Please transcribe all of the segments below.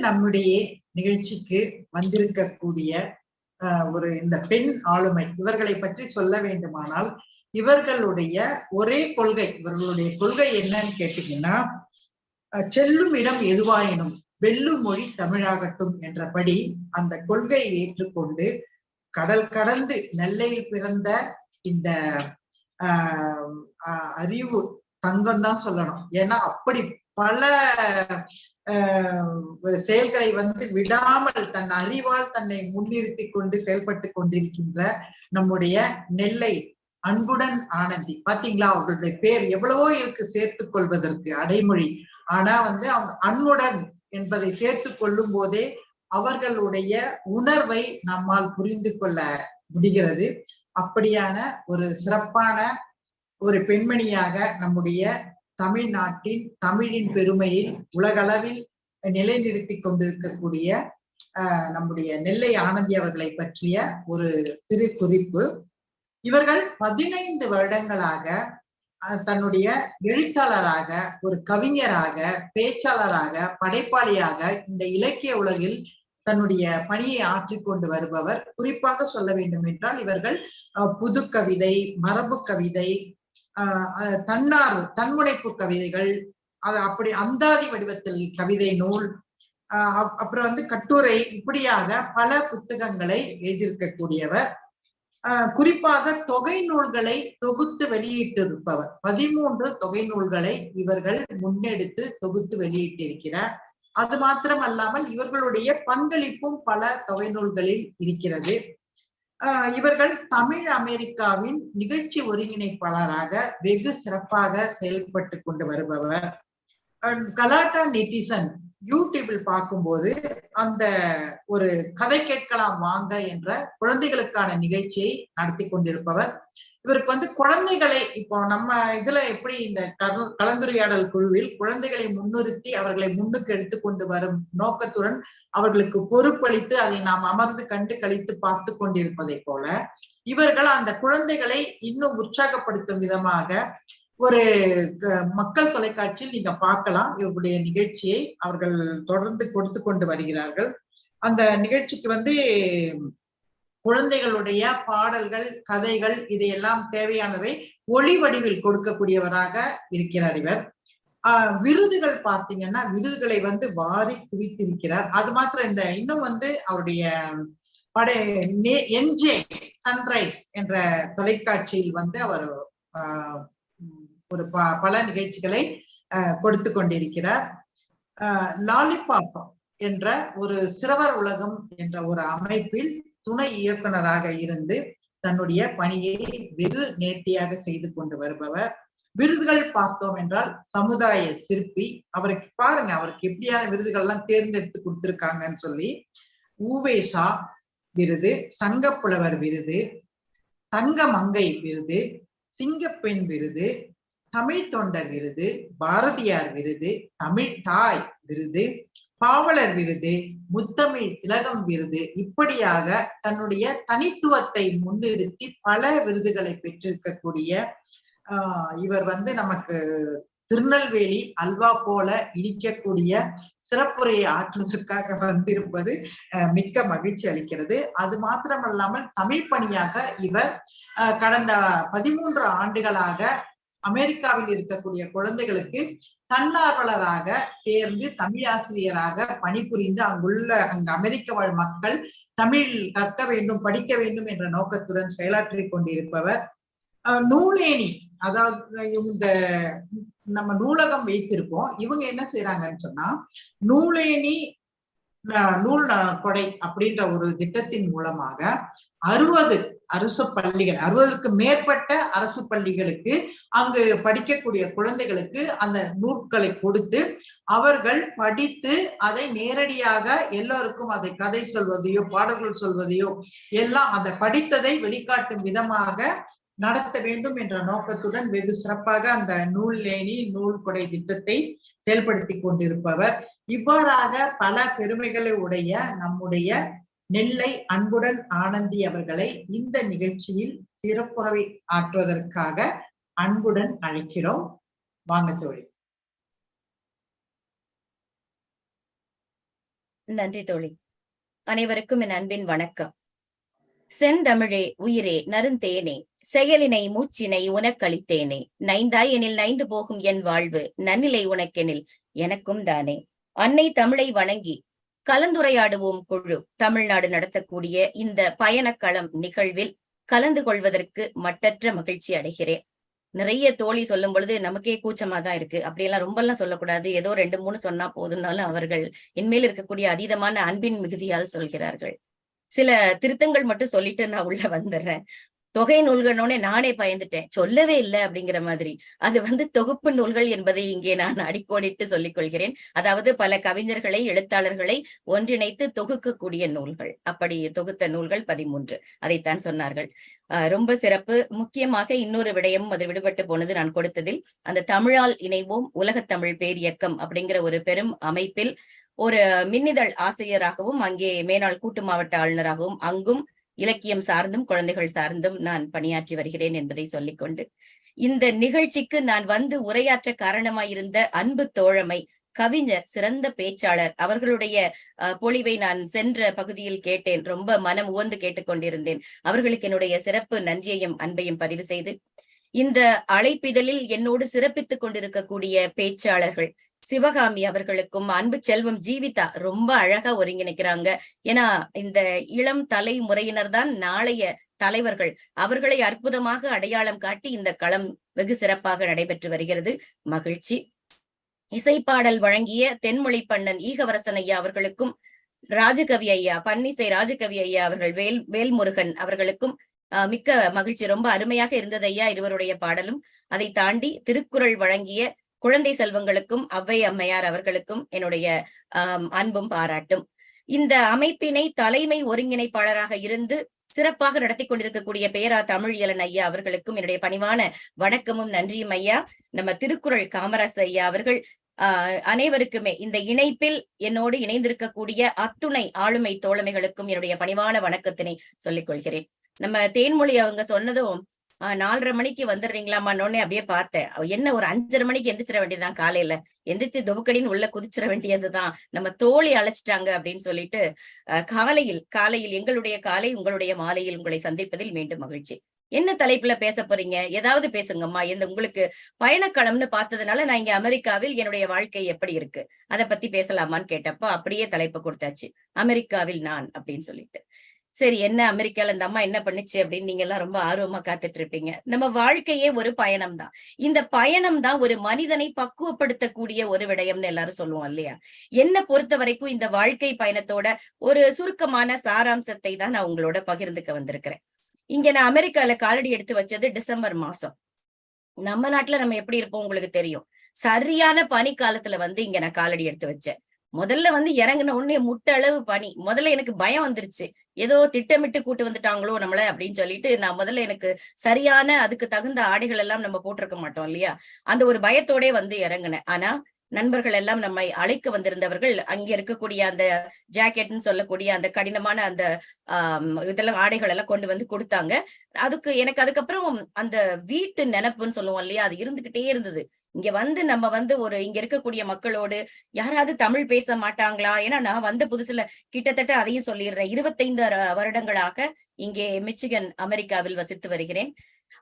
நம்முடைய நிகழ்ச்சிக்கு வந்திருக்கக்கூடிய ஒரு இந்த பெண் ஆளுமை, இவர்களை பற்றி சொல்ல வேண்டுமானால் இவர்களுடைய ஒரே கொள்கை, இவர்களுடைய கொள்கை என்னன்னு கேட்டீங்கன்னா, செல்லும் இடம் எதுவாயினும் வெல்லும் மொழி தமிழாகட்டும் என்றபடி அந்த கொள்கையை ஏற்றுக்கொண்டு கடல் கடந்து நெல்லையில் பிறந்த இந்த அறிவு தங்கம் தான் சொல்லணும். ஏன்னா அப்படி பல செயல்களை விடாமல் தன் அறிவால் தன்னை முன்னிறுத்தி கொண்டு செயல்பட்டு கொண்டிருக்கின்ற நம்முடைய நெல்லை அன்புடன் ஆனந்தி. பாத்தீங்களா, அவர்களுடைய பேர் எவ்வளவோ இருக்கு சேர்த்துக் கொள்வதற்கு அடைமொழி. ஆனா அவங்க அன்புடன் என்பதை சேர்த்து கொள்ளும் போதே அவர்களுடைய உணர்வை நம்மால் புரிந்து கொள்ள முடிகிறது. அப்படியான ஒரு சிறப்பான ஒரு பெண்மணியாக நம்முடைய தமிழ்நாட்டின் தமிழின் பெருமையில் உலகளவில் நிலைநிறுத்தி கொண்டிருக்கக்கூடிய நம்முடைய நெல்லை ஆனந்தி அவர்களை பற்றிய ஒரு சிறு குறிப்பு. இவர்கள் 15 வருடங்களாக தன்னுடைய எழுத்தாளராக, ஒரு கவிஞராக, பேச்சாளராக, படைப்பாளியாக இந்த இலக்கிய உலகில் தன்னுடைய பணியை ஆற்றிக்கொண்டு வருபவர். குறிப்பாக சொல்ல வேண்டும் என்றால் இவர்கள் புது கவிதை, மரபு கவிதை, தன்னார்வ தன்முனைப்பு கவிதைகள், அப்படி அந்தாதி வடிவத்தில் கவிதை நூல், அப்புறம் கட்டுரை, இப்படியாக பல புத்தகங்களை எழுதியிருக்கக்கூடியவர். குறிப்பாக தொகை நூல்களை தொகுத்து வெளியிட்டிருப்பவர். 13 தொகை நூல்களை இவர்கள் முன்னெடுத்து தொகுத்து வெளியிட்டிருக்கிறார். அது மாத்திரம் அல்லாமல் இவர்களுடைய பங்களிப்பும் பல தொகை நூல்களில் இருக்கிறது. இவர்கள் தமிழ் அமெரிக்காவின் நிகழ்ச்சி ஒருங்கிணைப்பாளராக வெகு சிறப்பாக செயல்பட்டு கொண்டு வருபவர். கலாட்டா நெட்டிசன் யூடியூபில் பார்க்கும்போது அந்த ஒரு கதை கேட்கலாம் வாங்க என்ற குழந்தைகளுக்கான நிகழ்ச்சியை நடத்தி கொண்டிருப்பவர். இவருக்கு குழந்தைகளை, இப்போ நம்ம இதுல எப்படி இந்த கலந்துரையாடல் குழுவில் குழந்தைகளை முன்னிறுத்தி அவர்களை முன்னுக்கு எடுத்துக்கொண்டு வரும் நோக்கத்துடன் அவர்களுக்கு பொறுப்பளித்து அதை நாம் அமர்ந்து கண்டு கழித்து பார்த்து கொண்டிருப்பதை போல இவர்கள் அந்த குழந்தைகளை இன்னும் உற்சாகப்படுத்தும் விதமாக ஒரு மக்கள் தொலைக்காட்சியில் நீங்க பார்க்கலாம். இவருடைய நிகழ்ச்சியை அவர்கள் தொடர்ந்து கொடுத்து கொண்டு வருகிறார்கள். அந்த நிகழ்ச்சிக்கு குழந்தைகளுடைய பாடல்கள், கதைகள், இதையெல்லாம் தேவையானவை ஒளி வடிவில் கொடுக்கக்கூடியவராக இருக்கிறார் இவர். விருதுகள் பார்த்தீங்கன்னா விருதுகளை வாரி குவித்திருக்கிறார். அது மாத்திரம் இன்னும் அவருடைய என்ஜே சன்ரைஸ் என்ற தொலைக்காட்சியில் அவர் ஒரு பல நிகழ்ச்சிகளை கொடுத்து கொண்டிருக்கிறார். லாலிபாப் என்ற ஒரு சிறுவர் உலகம் என்ற ஒரு அமைப்பில் துணை இயக்குனராக இருந்து தன்னுடைய பணியை வெகு நேர்த்தியாக செய்து கொண்டு வருபவர். விருதுகள் பார்த்தோம் என்றால் சமுதாய சிற்பி. அவருக்கு பாருங்க, அவருக்கு எப்படியான விருதுகள் எல்லாம் தேர்ந்தெடுத்து கொடுத்திருக்காங்கன்னு சொல்லி, ஊவேசா விருது, சங்கப்புலவர் விருது, தங்க மங்கை விருது, சிங்கப்பெண் விருது, தமிழ் தொண்டர் விருது, பாரதியார் விருது, தமிழ் தாய் விருது, பாவலர் விருது, முத்தமிழ் திலகம் விருது, இப்படியாக தன்னுடைய தனித்துவத்தை முன்னிறுத்தி பல விருதுகளை பெற்றிருக்கக்கூடிய இவர் நமக்கு திருநெல்வேலி அல்வா போல இனிக்கக்கூடிய சிறப்புரையை ஆற்றுவதற்காக வந்திருப்பது மிக்க மகிழ்ச்சி அளிக்கிறது. அது மாத்திரமல்லாமல் தமிழ் பணியாக இவர் கடந்த 13 ஆண்டுகளாக அமெரிக்காவில் இருக்கக்கூடிய குழந்தைகளுக்கு தன்னார்வலராக சேர்ந்து தமிழ் ஆசிரியராக பணிபுரிந்து அங்கு அமெரிக்க வாழ் மக்கள் தமிழ் கற்க வேண்டும், படிக்க வேண்டும் என்ற நோக்கத்துடன் செயலாற்றி கொண்டிருப்பவர். நூலேணி, அதாவது இந்த நம்ம நூலகம் வைத்திருப்போம். இவங்க என்ன செய்யறாங்கன்னு சொன்னா, நூலேணி நூல் கொடை அப்படின்ற ஒரு திட்டத்தின் மூலமாக 60 அரசு பள்ளிகள், 60க்கு மேற்பட்ட அரசு பள்ளிகளுக்கு அங்கு படிக்கக்கூடிய குழந்தைகளுக்கு அந்த நூல்களை கொடுத்து அவர்கள் படித்து அதை நேரடியாக எல்லோருக்கும் அதை கதை சொல்வதையோ பாடல்கள் சொல்வதையோ எல்லாம் அந்த படித்ததை வெளிக்காட்டும் விதமாக நடத்த வேண்டும் என்ற நோக்கத்துடன் வெகு சிறப்பாக அந்த நூலேணி நூல் கொடை திட்டத்தை செயல்படுத்தி கொண்டிருப்பவர். இவ்வாறாக பல பெருமைகளை உடைய நம்முடைய நெல்லை அன்புடன் ஆனந்தி அவர்களை இந்த நிகழ்ச்சியில் சிறப்புரை ஆற்றுவதற்காக அன்புடன் அழைக்கிறோம். வாங்க தோழி. நன்றி தோழி. அனைவருக்கும் என் அன்பின் வணக்கம். செந்தமிழே உயிரே நறுந்தேனே, செயலினை மூச்சினை உனக்களித்தேனே, நைந்தாய் எனில் நைந்து போகும் என் வாழ்வு, நன்னிலை உனக்கெனில் எனக்கும் தானே. அன்னை தமிழை வணங்கி கலந்துரையாடுவோம் குழு தமிழ்நாடு நடத்தக்கூடிய இந்த பயணக்களம் நிகழ்வில் கலந்து கொள்வதற்கு மட்டற்ற மகிழ்ச்சி அடைகிறேன். நிறைய தோழி சொல்லும் பொழுது நமக்கே கூச்சமா தான் இருக்கு. அப்படியெல்லாம் ரொம்ப எல்லாம் சொல்லக்கூடாது, ஏதோ 2-3 சொன்னா போதும்னாலும் அவர்கள் என்மேல் இருக்கக்கூடிய அதீதமான அன்பின் மிகுதியால் சொல்கிறார்கள். சில திருத்தங்கள் மட்டும் சொல்லிட்டு நான் உள்ள வந்துடுறேன். தொகை நூல்களோட நானே பயந்துட்டேன், சொல்லவே இல்லை அப்படிங்கிற மாதிரி. அது தொகுப்பு நூல்கள் என்பதை இங்கே நான் அடிக்கோடிட்டு சொல்லிக் கொள்கிறேன். அதாவது பல கவிஞர்களை, எழுத்தாளர்களை ஒன்றிணைத்து தொகுக்கக்கூடிய நூல்கள். அப்படி தொகுத்த நூல்கள் 13, அதைத்தான் சொன்னார்கள். ரொம்ப சிறப்பு. முக்கியமாக இன்னொரு விடயமும் அது விடுபட்டு போனது நான் கொடுத்ததில். அந்த தமிழால் இணைவோம் உலகத் தமிழ் பேரியக்கம் அப்படிங்கிற ஒரு பெரும் அமைப்பில் ஒரு மின்னிதழ் ஆசிரியராகவும், அங்கே மேனாள் கூட்டு மாவட்ட ஆளுநராகவும், அங்கும் இலக்கியம் சார்ந்தும் குழந்தைகள் சார்ந்தும் நான் பணியாற்றி வருகிறேன் என்பதை சொல்லிக்கொண்டு, இந்த நிகழ்ச்சிக்கு நான் உரையாற்ற காரணமாயிருந்த அன்பு தோழமை, கவிஞர், சிறந்த பேச்சாளர் அவர்களுடைய பொழிவை நான் சென்ற பகுதியில் கேட்டேன். ரொம்ப மனம் உவந்து கேட்டுக்கொண்டிருந்தேன். அவர்களுக்கு என்னுடைய சிறப்பு நன்றியையும் அன்பையும் பதிவு செய்து, இந்த அழைப்பிதழில் என்னோடு சிறப்பித்துக் கொண்டிருக்கக்கூடிய பேச்சாளர்கள் சிவகாமி அவர்களுக்கும், அன்பு செல்வம் ஜீவிதா ரொம்ப அழகா ஒருங்கிணைக்கிறாங்க. ஏன்னா இந்த இளம் தலைமுறையினர் தான் நாளைய தலைவர்கள். அவர்களை அற்புதமாக அடையாளம் காட்டி இந்த களம் வெகு சிறப்பாக நடைபெற்று வருகிறது. மகிழ்ச்சி. இசைப்பாடல் வழங்கிய தென்மொழி பண்ணன் ஈகவரசன் ஐயா அவர்களுக்கும், ராஜகவி ஐயா, பன்னிசை ராஜகவி ஐயா அவர்கள், வேல்முருகன் அவர்களுக்கும் மிக்க மகிழ்ச்சி. ரொம்ப அருமையாக இருந்தது ஐயா இருவருடைய பாடலும். அதை தாண்டி திருக்குறள் வழங்கிய குழந்தை செல்வங்களுக்கும், அவ்வை அம்மையார் அவர்களுக்கும் என்னுடைய அன்பும் பாராட்டும். இந்த அமைப்பினை தலைமை ஒருங்கிணைப்பாளராக இருந்து சிறப்பாக நடத்தி கொண்டிருக்கக்கூடிய பேரா தமிழியலன் ஐயா அவர்களுக்கும் என்னுடைய பணிவான வணக்கமும் நன்றியும் ஐயா. நம்ம திருக்குறள் காமராசு ஐயா அவர்கள், அனைவருக்குமே இந்த இணைப்பில் என்னோடு இணைந்திருக்கக்கூடிய அத்துணை ஆளுமை தோழமைகளுக்கும் என்னுடைய பணிவான வணக்கத்தினை சொல்லிக் கொள்கிறேன். நம்ம தேன்மொழி அவங்க சொன்னதும் 4:30 மணிக்கு வந்துடுறீங்களாமான்னே அப்படியே பார்த்தேன். என்ன ஒரு 5:30 மணிக்கு எந்திரிச்சிட வேண்டியதுதான், காலையில எந்திரிச்சு தொகுக்கடின்னு உள்ள குதிச்சிட வேண்டியதுதான், நம்ம தோழி அழைச்சிட்டாங்க அப்படின்னு சொல்லிட்டு காலையில் எங்களுடைய காலை உங்களுடைய மாலையில் உங்களை சந்திப்பதில் மீண்டும் மகிழ்ச்சி. என்ன தலைப்புல பேச போறீங்க? ஏதாவது பேசுங்கம்மா. உங்களுக்கு பயணக்களம்னு பார்த்ததுனால நான் இங்க அமெரிக்காவில் என்னுடைய வாழ்க்கை எப்படி இருக்கு அதை பத்தி பேசலாமான்னு கேட்டப்போ அப்படியே தலைப்பு கொடுத்தாச்சு, அமெரிக்காவில் நான் அப்படின்னு சொல்லிட்டு. சரி, என்ன அமெரிக்கால இந்த அம்மா என்ன பண்ணுச்சு அப்படின்னு நீங்க எல்லாம் ரொம்ப ஆர்வமா காத்துட்டு இருப்பீங்க. நம்ம வாழ்க்கையே ஒரு பயணம் தான். இந்த பயணம் தான் ஒரு மனிதனை பக்குவப்படுத்தக்கூடிய ஒரு விடயம்னு எல்லாரும் சொல்லுவோம் இல்லையா? என்ன பொறுத்த வரைக்கும் இந்த வாழ்க்கை பயணத்தோட ஒரு சுருக்கமான சாராம்சத்தை தான் நான் உங்களோட பகிர்ந்துக்க வந்திருக்கிறேன். இங்க நான் அமெரிக்கால காலடி எடுத்து வச்சது டிசம்பர் மாசம். நம்ம நாட்டுல நம்ம எப்படி இருப்போம் உங்களுக்கு தெரியும். சரியான பனி காலத்துல இங்க நான் காலடி எடுத்து வச்சேன். முதல்ல இறங்கின உடனே முட்ட அளவு பனி. முதல்ல எனக்கு பயம் வந்துருச்சு, ஏதோ திட்டமிட்டு கூட்டு வந்துட்டாங்களோ நம்மள அப்படின்னு சொல்லிட்டு. நான் முதல்ல எனக்கு சரியான அதுக்கு தகுந்த ஆடைகள் எல்லாம் நம்ம போட்டிருக்க மாட்டோம் இல்லையா, அந்த ஒரு பயத்தோட இறங்கினேன். ஆனா நண்பர்கள் எல்லாம் நம்மை அழைக்க வந்திருந்தவர்கள் அங்க இருக்கக்கூடிய அந்த ஜாக்கெட்னு சொல்லக்கூடிய அந்த கடினமான அந்த இதெல்லாம் ஆடைகள் எல்லாம் கொண்டு வந்து கொடுத்தாங்க. எனக்கு அதுக்கப்புறம் அந்த வீட்டு நினைப்புன்னு சொல்லுவோம் இல்லையா, அது இருந்துகிட்டே இருந்தது. இங்க நம்ம இங்க இருக்கக்கூடிய மக்களோடு யாராவது தமிழ் பேச மாட்டாங்களா? ஏன்னா நான் வந்த புதுசுல கிட்டத்தட்ட அதையும் சொல்லிடுறேன், 25 வருடங்களாக இங்கே மிச்சிகன் அமெரிக்காவில் வசித்து வருகிறேன்.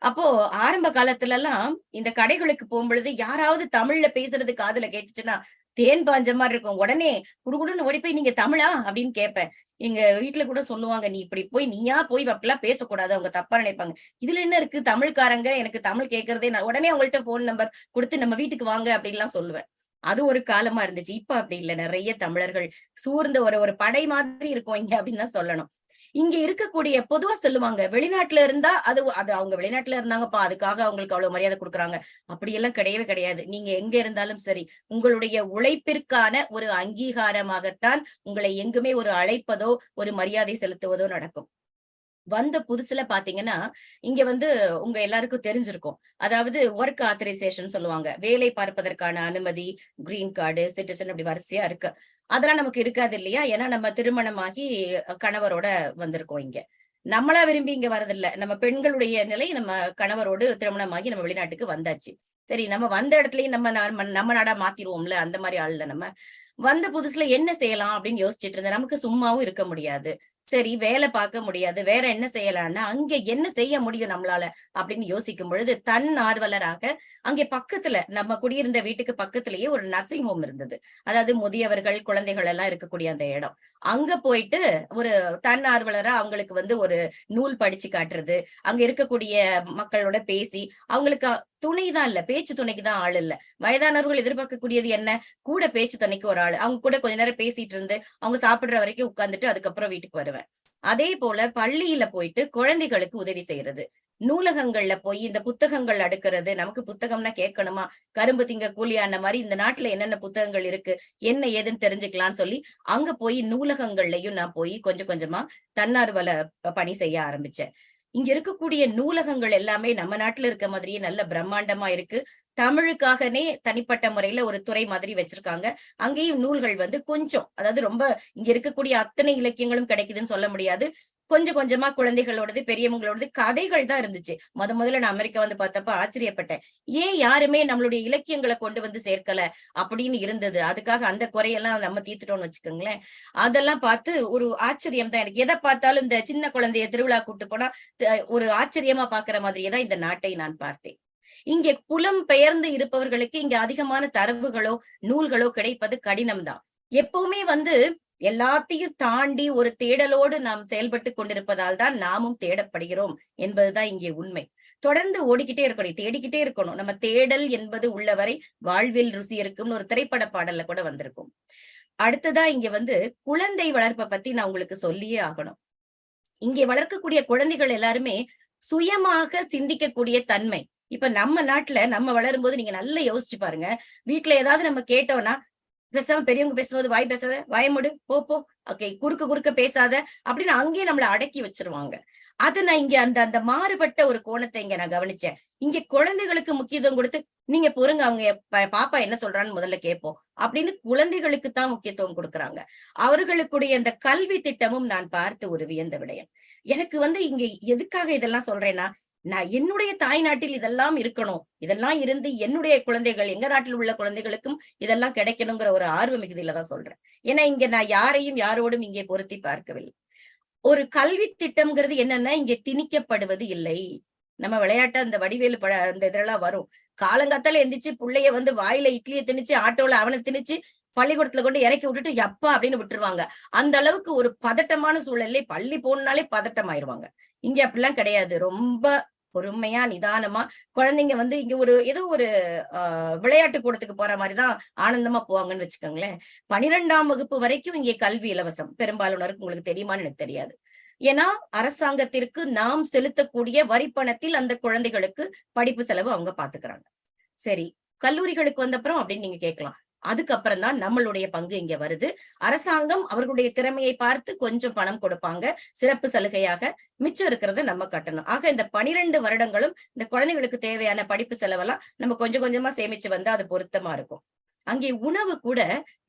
அப்போ ஆரம்ப காலத்துல எல்லாம் இந்த கடைகளுக்கு போகும்பொழுது யாராவது தமிழ்ல பேசுறது காதுல கேட்டுச்சுன்னா தேன் பாஞ்ச மாதிரி இருக்கும். உடனே குடுகுடுன்னு ஓடி போய் நீங்க தமிழா அப்படின்னு கேட்பேன். எங்க வீட்டுல கூட சொல்லுவாங்க, நீ இப்படி போய் நீயா போய் அப்படிலாம் பேசக்கூடாது, அவங்க தப்பா நினைப்பாங்க. இதுல என்ன இருக்கு, தமிழ்காரங்க எனக்கு தமிழ் கேட்கறதே, நான் உடனே அவங்கள்ட்ட போன் நம்பர் கொடுத்து நம்ம வீட்டுக்கு வாங்க அப்படின்லாம் சொல்லுவேன். அது ஒரு காலமா இருந்துச்சு. இப்ப அப்படி இல்லை, நிறைய தமிழர்கள் சூர்ந்த ஒரு படை மாதிரி இருக்கும் இங்க அப்படின்னு தான் சொல்லணும். இங்க இருக்கக்கூடிய பொதுவா சொல்லுவாங்க, வெளிநாட்டுல இருந்தா அது அவங்க வெளிநாட்டுல இருந்தாங்கப்பா அதுக்காக அவங்களுக்கு அவ்வளவு மரியாதை கொடுக்குறாங்க. அப்படியெல்லாம் கிடையவே கிடையாது. நீங்க எங்க இருந்தாலும் சரி, உங்களுடைய உழைப்பிற்கான ஒரு அங்கீகாரமாகத்தான் உங்களை எங்குமே ஒரு அழைப்பதோ ஒரு மரியாதை செலுத்துவதோ நடக்கும். வந்த புதுசுல பாத்தீங்கன்னா இங்க உங்க எல்லாருக்கும் தெரிஞ்சிருக்கும், அதாவது ஒர்க் ஆத்தரைசேஷன் சொல்லுவாங்க, வேலை பார்ப்பதற்கான அனுமதி, கிரீன் கார்டு, சிட்டிசன், அப்படி வரிசையா இருக்கு. அதெல்லாம் நமக்கு இருக்காது இல்லையா? ஏன்னா நம்ம திருமணமாகி கணவரோட வந்திருக்கோம். இங்க நம்மளா விரும்பி இங்க வரதில்லை, நம்ம பெண்களுடைய நிலை, நம்ம கணவரோடு திருமணமாகி நம்ம வெளிநாட்டுக்கு வந்தாச்சு. சரி, நம்ம வந்த இடத்துலயும் நம்ம நாடா மாத்திருவோம்ல, அந்த மாதிரி ஆள்ல நம்ம. வந்த புதுசுல என்ன செய்யலாம் அப்படின்னு யோசிச்சுட்டு இருந்தேன். நமக்கு சும்மாவும் இருக்க முடியாது. சரி, வேலை பார்க்க முடியாது, வேற என்ன செய்யலாம்னா அங்க என்ன செய்ய முடியும் நம்மளால அப்படின்னு யோசிக்கும் பொழுது தன் ஆர்வலராக அங்கே பக்கத்துல நம்ம குடியிருந்த வீட்டுக்கு பக்கத்திலேயே ஒரு நர்சிங் ஹோம் இருந்தது. அதாவது முதியவர்கள் குழந்தைகள் எல்லாம் இருக்கக்கூடிய அந்த இடம். அங்க போயிட்டு ஒரு தன்னார்வலரா அவங்களுக்கு ஒரு நூல் படிச்சு காட்டுறது, அங்க இருக்கக்கூடிய மக்களோட பேசி அவங்களுக்கு துணைதான் இல்ல, பேச்சு துணைக்கு தான் ஆள் இல்ல. வயதானவர்கள் எதிர்பார்க்கக்கூடியது என்ன? கூட பேச்சு துணைக்கு ஒரு ஆள், அவங்க கூட கொஞ்ச நேரம் பேசிட்டு இருந்து அவங்க சாப்பிடுற வரைக்கும் உட்கார்ந்துட்டு அதுக்கப்புறம் வீட்டுக்கு வருவேன். அதே போல பள்ளியில போயிட்டு குழந்தைகளுக்கு உதவி செய்யறது, நூலகங்கள்ல போய் இந்த புத்தகங்கள் அடுக்கிறது. நமக்கு புத்தகம்னா கேட்கணுமா, கரும்பு திங்க கூலியான மாதிரி இந்த நாட்டுல என்னென்ன புத்தகங்கள் இருக்கு என்ன ஏதுன்னு தெரிஞ்சுக்கலாம்னு சொல்லி அங்க போய் நூலகங்கள்லயும் நான் போய் கொஞ்சம் கொஞ்சமா தன்னார்வல பணி செய்ய ஆரம்பிச்சேன். இங்க இருக்கக்கூடிய நூலகங்கள் எல்லாமே நம்ம நாட்டுல இருக்க மாதிரியே நல்ல பிரம்மாண்டமா இருக்கு. தமிழுக்காகனே தனிப்பட்ட முறையில ஒரு துறை மாதிரி வச்சிருக்காங்க. அங்கேயும் நூல்கள் கொஞ்சம், அதாவது ரொம்ப இங்க இருக்கக்கூடிய அத்தனை இலக்கியங்களும் கிடைக்குதுன்னு சொல்ல முடியாது. கொஞ்சம் கொஞ்சமா குழந்தைகளோடது பெரியவங்களோடது கதைகள் தான் இருந்துச்சு. முதல்ல நான் அமெரிக்கா பார்த்தப்ப ஆச்சரியப்பட்டேன். ஏன் யாருமே நம்மளுடைய இலக்கியங்களை கொண்டு வந்து சேர்க்கல அப்படின்னு இருந்தது. அதுக்காக அந்த குறையெல்லாம் நம்ம தீர்த்துட்டோம்னு வச்சுக்கோங்களேன். அதெல்லாம் பார்த்து ஒரு ஆச்சரியம் தான் எனக்கு. எதை பார்த்தாலும் இந்த சின்ன குழந்தைய திருவிழா கூட்டு போனா ஒரு ஆச்சரியமா பாக்குற மாதிரியே தான் இந்த நாட்டை நான் பார்த்தேன். இங்கே புலம் பெயர்ந்து இருப்பவர்களுக்கு இங்க அதிகமான தரவுகளோ நூல்களோ கிடைப்பது கடினம்தான். எப்பவுமே எல்லாத்தையும் தாண்டி ஒரு தேடலோடு நாம் செயல்பட்டு கொண்டிருப்பதால் தான் நாமும் தேடப்படுகிறோம் என்பதுதான் இங்கே உண்மை. தொடர்ந்து ஓடிக்கிட்டே இருக்கணும், தேடிக்கிட்டே இருக்கணும். நம்ம தேடல் என்பது உள்ளவரை வாழ்வில் ருசி இருக்கும்னு ஒரு திரைப்பட பாடல்ல கூட வந்திருக்கும். அடுத்ததா இங்க குழந்தை வளர்ப்பை பத்தி நான் உங்களுக்கு சொல்லியே ஆகணும். இங்கே வளர்க்கக்கூடிய குழந்தைகள் எல்லாருமே சுயமாக சிந்திக்கக்கூடிய தன்மை. இப்ப நம்ம நாட்டுல நம்ம வளரும் போது நீங்க நல்லா யோசிச்சு பாருங்க. வீட்டுல ஏதாவது நம்ம கேட்டோம்னா, பேசாம பெரியவங்க பேசும்போது வாய் பேசாத, வாயமுடு, போ, ஓகே, குறுக்க பேசாத அப்படின்னு அங்கேயே நம்மளை அடக்கி வச்சிருவாங்க. அதை நான் இங்க அந்த மாறுபட்ட ஒரு கோணத்தை இங்க நான் கவனிச்சேன். இங்க குழந்தைகளுக்கு முக்கியத்துவம் கொடுத்து நீங்க பொறுங்க, அவங்க பாப்பா என்ன சொல்றான்னு முதல்ல கேட்போம் அப்படின்னு குழந்தைகளுக்கு தான் முக்கியத்துவம் கொடுக்குறாங்க. அவர்களுக்குடைய அந்த கல்வி திட்டமும் நான் பார்த்து ஒரு வியந்த விடயம். எனக்கு இங்க எதுக்காக இதெல்லாம் சொல்றேன்னா, நான் என்னுடைய தாய் நாட்டில் இதெல்லாம் இருக்கணும், இதெல்லாம் இருந்து என்னுடைய குழந்தைகள், எங்க நாட்டில் உள்ள குழந்தைகளுக்கும் இதெல்லாம் கிடைக்கணுங்கிற ஒரு ஆர்வ மிகுதியில தான் சொல்றேன். ஏன்னா இங்க நான் யாரையும் யாரோடும் இங்கே பொருத்தி பார்க்கவில்லை. ஒரு கல்வி திட்டம்ங்கிறது என்னன்னா இங்க திணிக்கப்படுவது இல்லை. நம்ம விளையாட்ட அந்த வடிவேலு அந்த இதெல்லாம் வரும். காலங்காத்தால எந்திரிச்சு பிள்ளைய வாயில இட்லியை திணிச்சு ஆட்டோல அவனை திணிச்சு பள்ளிக்கூடத்துல கொண்டு இறக்கி விட்டுட்டு எப்பா அப்படின்னு விட்டுருவாங்க. அந்த அளவுக்கு ஒரு பதட்டமான சூழல்ல பள்ளி போனாலே பதட்டமாயிருவாங்க. இங்க அப்படிலாம் கிடையாது. ரொம்ப பொறுமையா நிதானமா குழந்தைங்க இங்க ஏதோ ஒரு விளையாட்டு கூடத்துக்கு போற மாதிரிதான் ஆனந்தமா போவாங்கன்னு வச்சுக்கோங்களேன். 12ஆம் வகுப்பு வரைக்கும் இங்கே கல்வி இலவசம். பெரும்பாலானோருக்கு உங்களுக்கு தெரியுமான்னு எனக்கு தெரியாது. ஏன்னா அரசாங்கத்திற்கு நாம் செலுத்தக்கூடிய வரி பணத்தில் அந்த குழந்தைகளுக்கு படிப்பு செலவு அவங்க பாத்துக்கிறாங்க. சரி, கல்லூரிகளுக்கு வந்தப்புறம் அப்படின்னு நீங்க கேட்கலாம். அதுக்கப்புறம் தான் நம்மளுடைய பங்கு இங்க வருது. அரசாங்கம் அவர்களுடைய திறமையை பார்த்து கொஞ்சம் பணம் கொடுப்பாங்க சிறப்பு சலுகையாக, மிச்சம் இருக்கிறத நம்ம கட்டணும். ஆக இந்த 12 வருடங்களும் இந்த குழந்தைகளுக்கு தேவையான படிப்பு செலவெல்லாம் நம்ம கொஞ்சம் கொஞ்சமா சேமிச்சு வந்தா அது பொருத்தமா இருக்கும். அங்கே உணவு கூட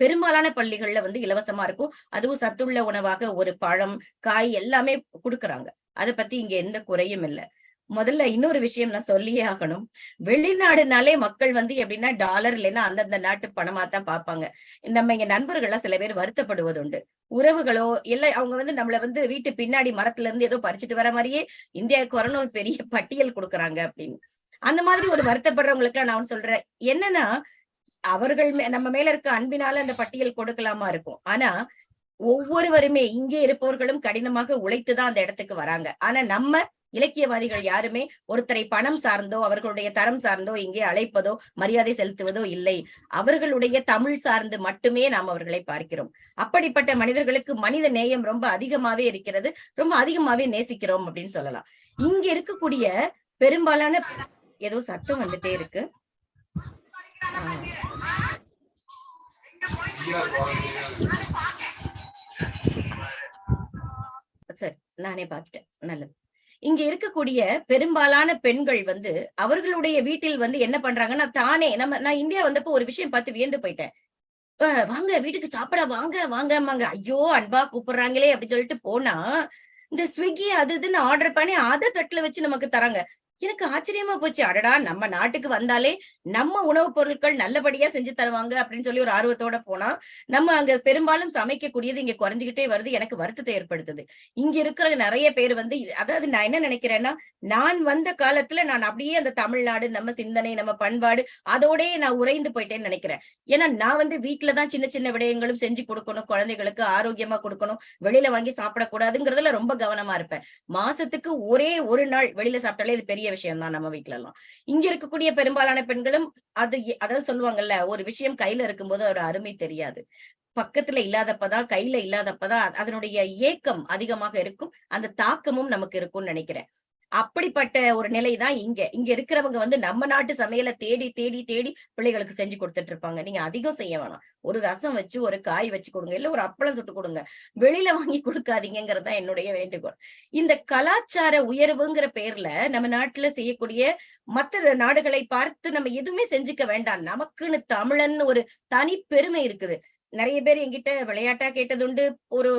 பெரும்பாலான பள்ளிகள்ல இலவசமா இருக்கும். அதுவும் சத்துள்ள உணவாக ஒரு பழம், காய் எல்லாமே கொடுக்குறாங்க. அதை பத்தி இங்க எந்த குறையும் இல்லை. முதல்ல இன்னொரு விஷயம் நான் சொல்லியே ஆகணும். வெளிநாடுனாலே மக்கள் எப்படின்னா டாலர் இல்லைன்னா அந்தந்த நாட்டு பணமா தான் பார்ப்பாங்க. நம்ம இங்க நண்பர்கள்லாம் சில பேர் வருத்தப்படுவது உண்டு. உறவுகளோ இல்ல அவங்க நம்மள வீட்டு பின்னாடி மரத்துல இருந்து ஏதோ பறிச்சுட்டு வர மாதிரியே இந்தியாவுக்கு வரணும் ஒரு பெரிய பட்டியல் கொடுக்குறாங்க அப்படின்னு. அந்த மாதிரி ஒரு வருத்தப்படுறவங்களுக்கு நான் சொல்றேன் என்னன்னா, அவர்கள் நம்ம மேல இருக்க அன்பினால அந்த பட்டியல் கொடுக்கலாமா இருக்கும். ஆனா ஒவ்வொருவருமே இங்கே இருப்பவர்களும் கடினமாக உழைத்துதான் அந்த இடத்துக்கு வராங்க. ஆனா நம்ம இலக்கியவாதிகள் யாருமே ஒருத்தரை பணம் சார்ந்தோ அவர்களுடைய தரம் சார்ந்தோ இங்கே அழைப்பதோ மரியாதை செலுத்துவதோ இல்லை. அவர்களுடைய தமிழ் சார்ந்து மட்டுமே நாம் அவர்களை பார்க்கிறோம். அப்படிப்பட்ட மனிதர்களுக்கு மனித நேயம் ரொம்ப அதிகமாவே இருக்கிறது, ரொம்ப அதிகமாவே நேசிக்கிறோம் அப்படின்னு சொல்லலாம். இங்க இருக்கக்கூடிய பெரும்பாலான ஏதோ சத்தம் வந்துட்டே இருக்கு. சரி, நானே பார்த்துட்டேன். நல்லது. இங்க இருக்கக்கூடிய பெரும்பாலான பெண்கள் அவர்களுடைய வீட்டில் என்ன பண்றாங்கன்னா, தானே நான் இந்தியா வந்தப்போ ஒரு விஷயம் பார்த்து வியந்து போயிட்டேன். வாங்க வீட்டுக்கு சாப்பிட வாங்க வாங்க, ஐயோ அன்பா கூப்பிடுறாங்களே அப்படின்னு சொல்லிட்டு போனா இந்த ஸ்விக்கி அது இதுன்னு ஆர்டர் பண்ணி அதை தட்டுல வச்சு நமக்கு தராங்க. எனக்கு ஆச்சரியமா போச்சு. அடடா, நம்ம நாட்டுக்கு வந்தாலே நம்ம உணவுப் பொருட்கள் நல்லபடியா செஞ்சு தருவாங்க அப்படின்னு சொல்லி ஒரு ஆர்வத்தோட போனா, நம்ம அங்க பெரும்பாலும் சமைக்கக்கூடியது இங்க குறைஞ்சுகிட்டே வருது. எனக்கு வருத்தத்தை ஏற்படுத்துது. இங்க இருக்கிற நெறைய பேர் வந்து அதாவது நான் என்ன நினைக்கிறேன்னா, நான் வந்த காலத்துல நான் அப்படியே அந்த தமிழ்நாடு, நம்ம சிந்தனை, நம்ம பண்பாடு அதோடயே நான் உறைந்து போயிட்டேன்னு நினைக்கிறேன். ஏன்னா நான் வந்து வீட்ல தான் சின்ன சின்ன விடயங்களும் செஞ்சு குடுக்கணும். குழந்தைகளுக்கு ஆரோக்கியமா குடுக்கணும். வெளியில வாங்கி சாப்பிடக்கூடாதுங்கிறதுல ரொம்ப கவனமா இருப்பேன். மாசத்துக்கு ஒரே ஒரு நாள் வெளியில சாப்பிட்டாலே இது பெரிய விஷயம் தான் நம்ம வீட்ல எல்லாம். இங்க இருக்கக்கூடிய பெரும்பாலான பெண்களும் அதாவது சொல்லுவாங்கல்ல, ஒரு விஷயம் கையில இருக்கும்போது அதோட அருமை தெரியாது. பக்கத்துல இல்லாதப்பதான், கையில இல்லாதப்பதான் அதனுடைய ஏக்கம் அதிகமாக இருக்கும். அந்த தாக்கமும் நமக்கு இருக்கும்னு நினைக்கிறேன். அப்படிப்பட்ட ஒரு நிலைதான் இங்க. இங்க இருக்கிறவங்க வந்து நம்ம நாட்டு சமையல தேடி, தேடி, தேடி பிள்ளைகளுக்கு செஞ்சு குடுத்துட்டு இருப்பாங்க. நீங்க அதிகம் செய்ய வேணாம். ஒரு ரசம் வச்சு, ஒரு காய் வச்சு குடுங்க. இல்ல ஒரு அப்பளம் சுட்டு குடுங்க. வெளியில வாங்கி குடுக்காதீங்கங்கிறது தான் என்னுடைய வேண்டுகோள். இந்த கலாச்சார உயர்வுங்கிற பேர்ல நம்ம நாட்டுல செய்யக்கூடிய மத்த நாடுகளை பார்த்து நம்ம எதுவுமே செஞ்சுக்க வேண்டாம். நமக்குன்னு தமிழன்னு ஒரு தனி பெருமை இருக்குது. நெறைய பேர் என்கிட்ட விளையாட்டா கேட்டதுண்டு. ஒரு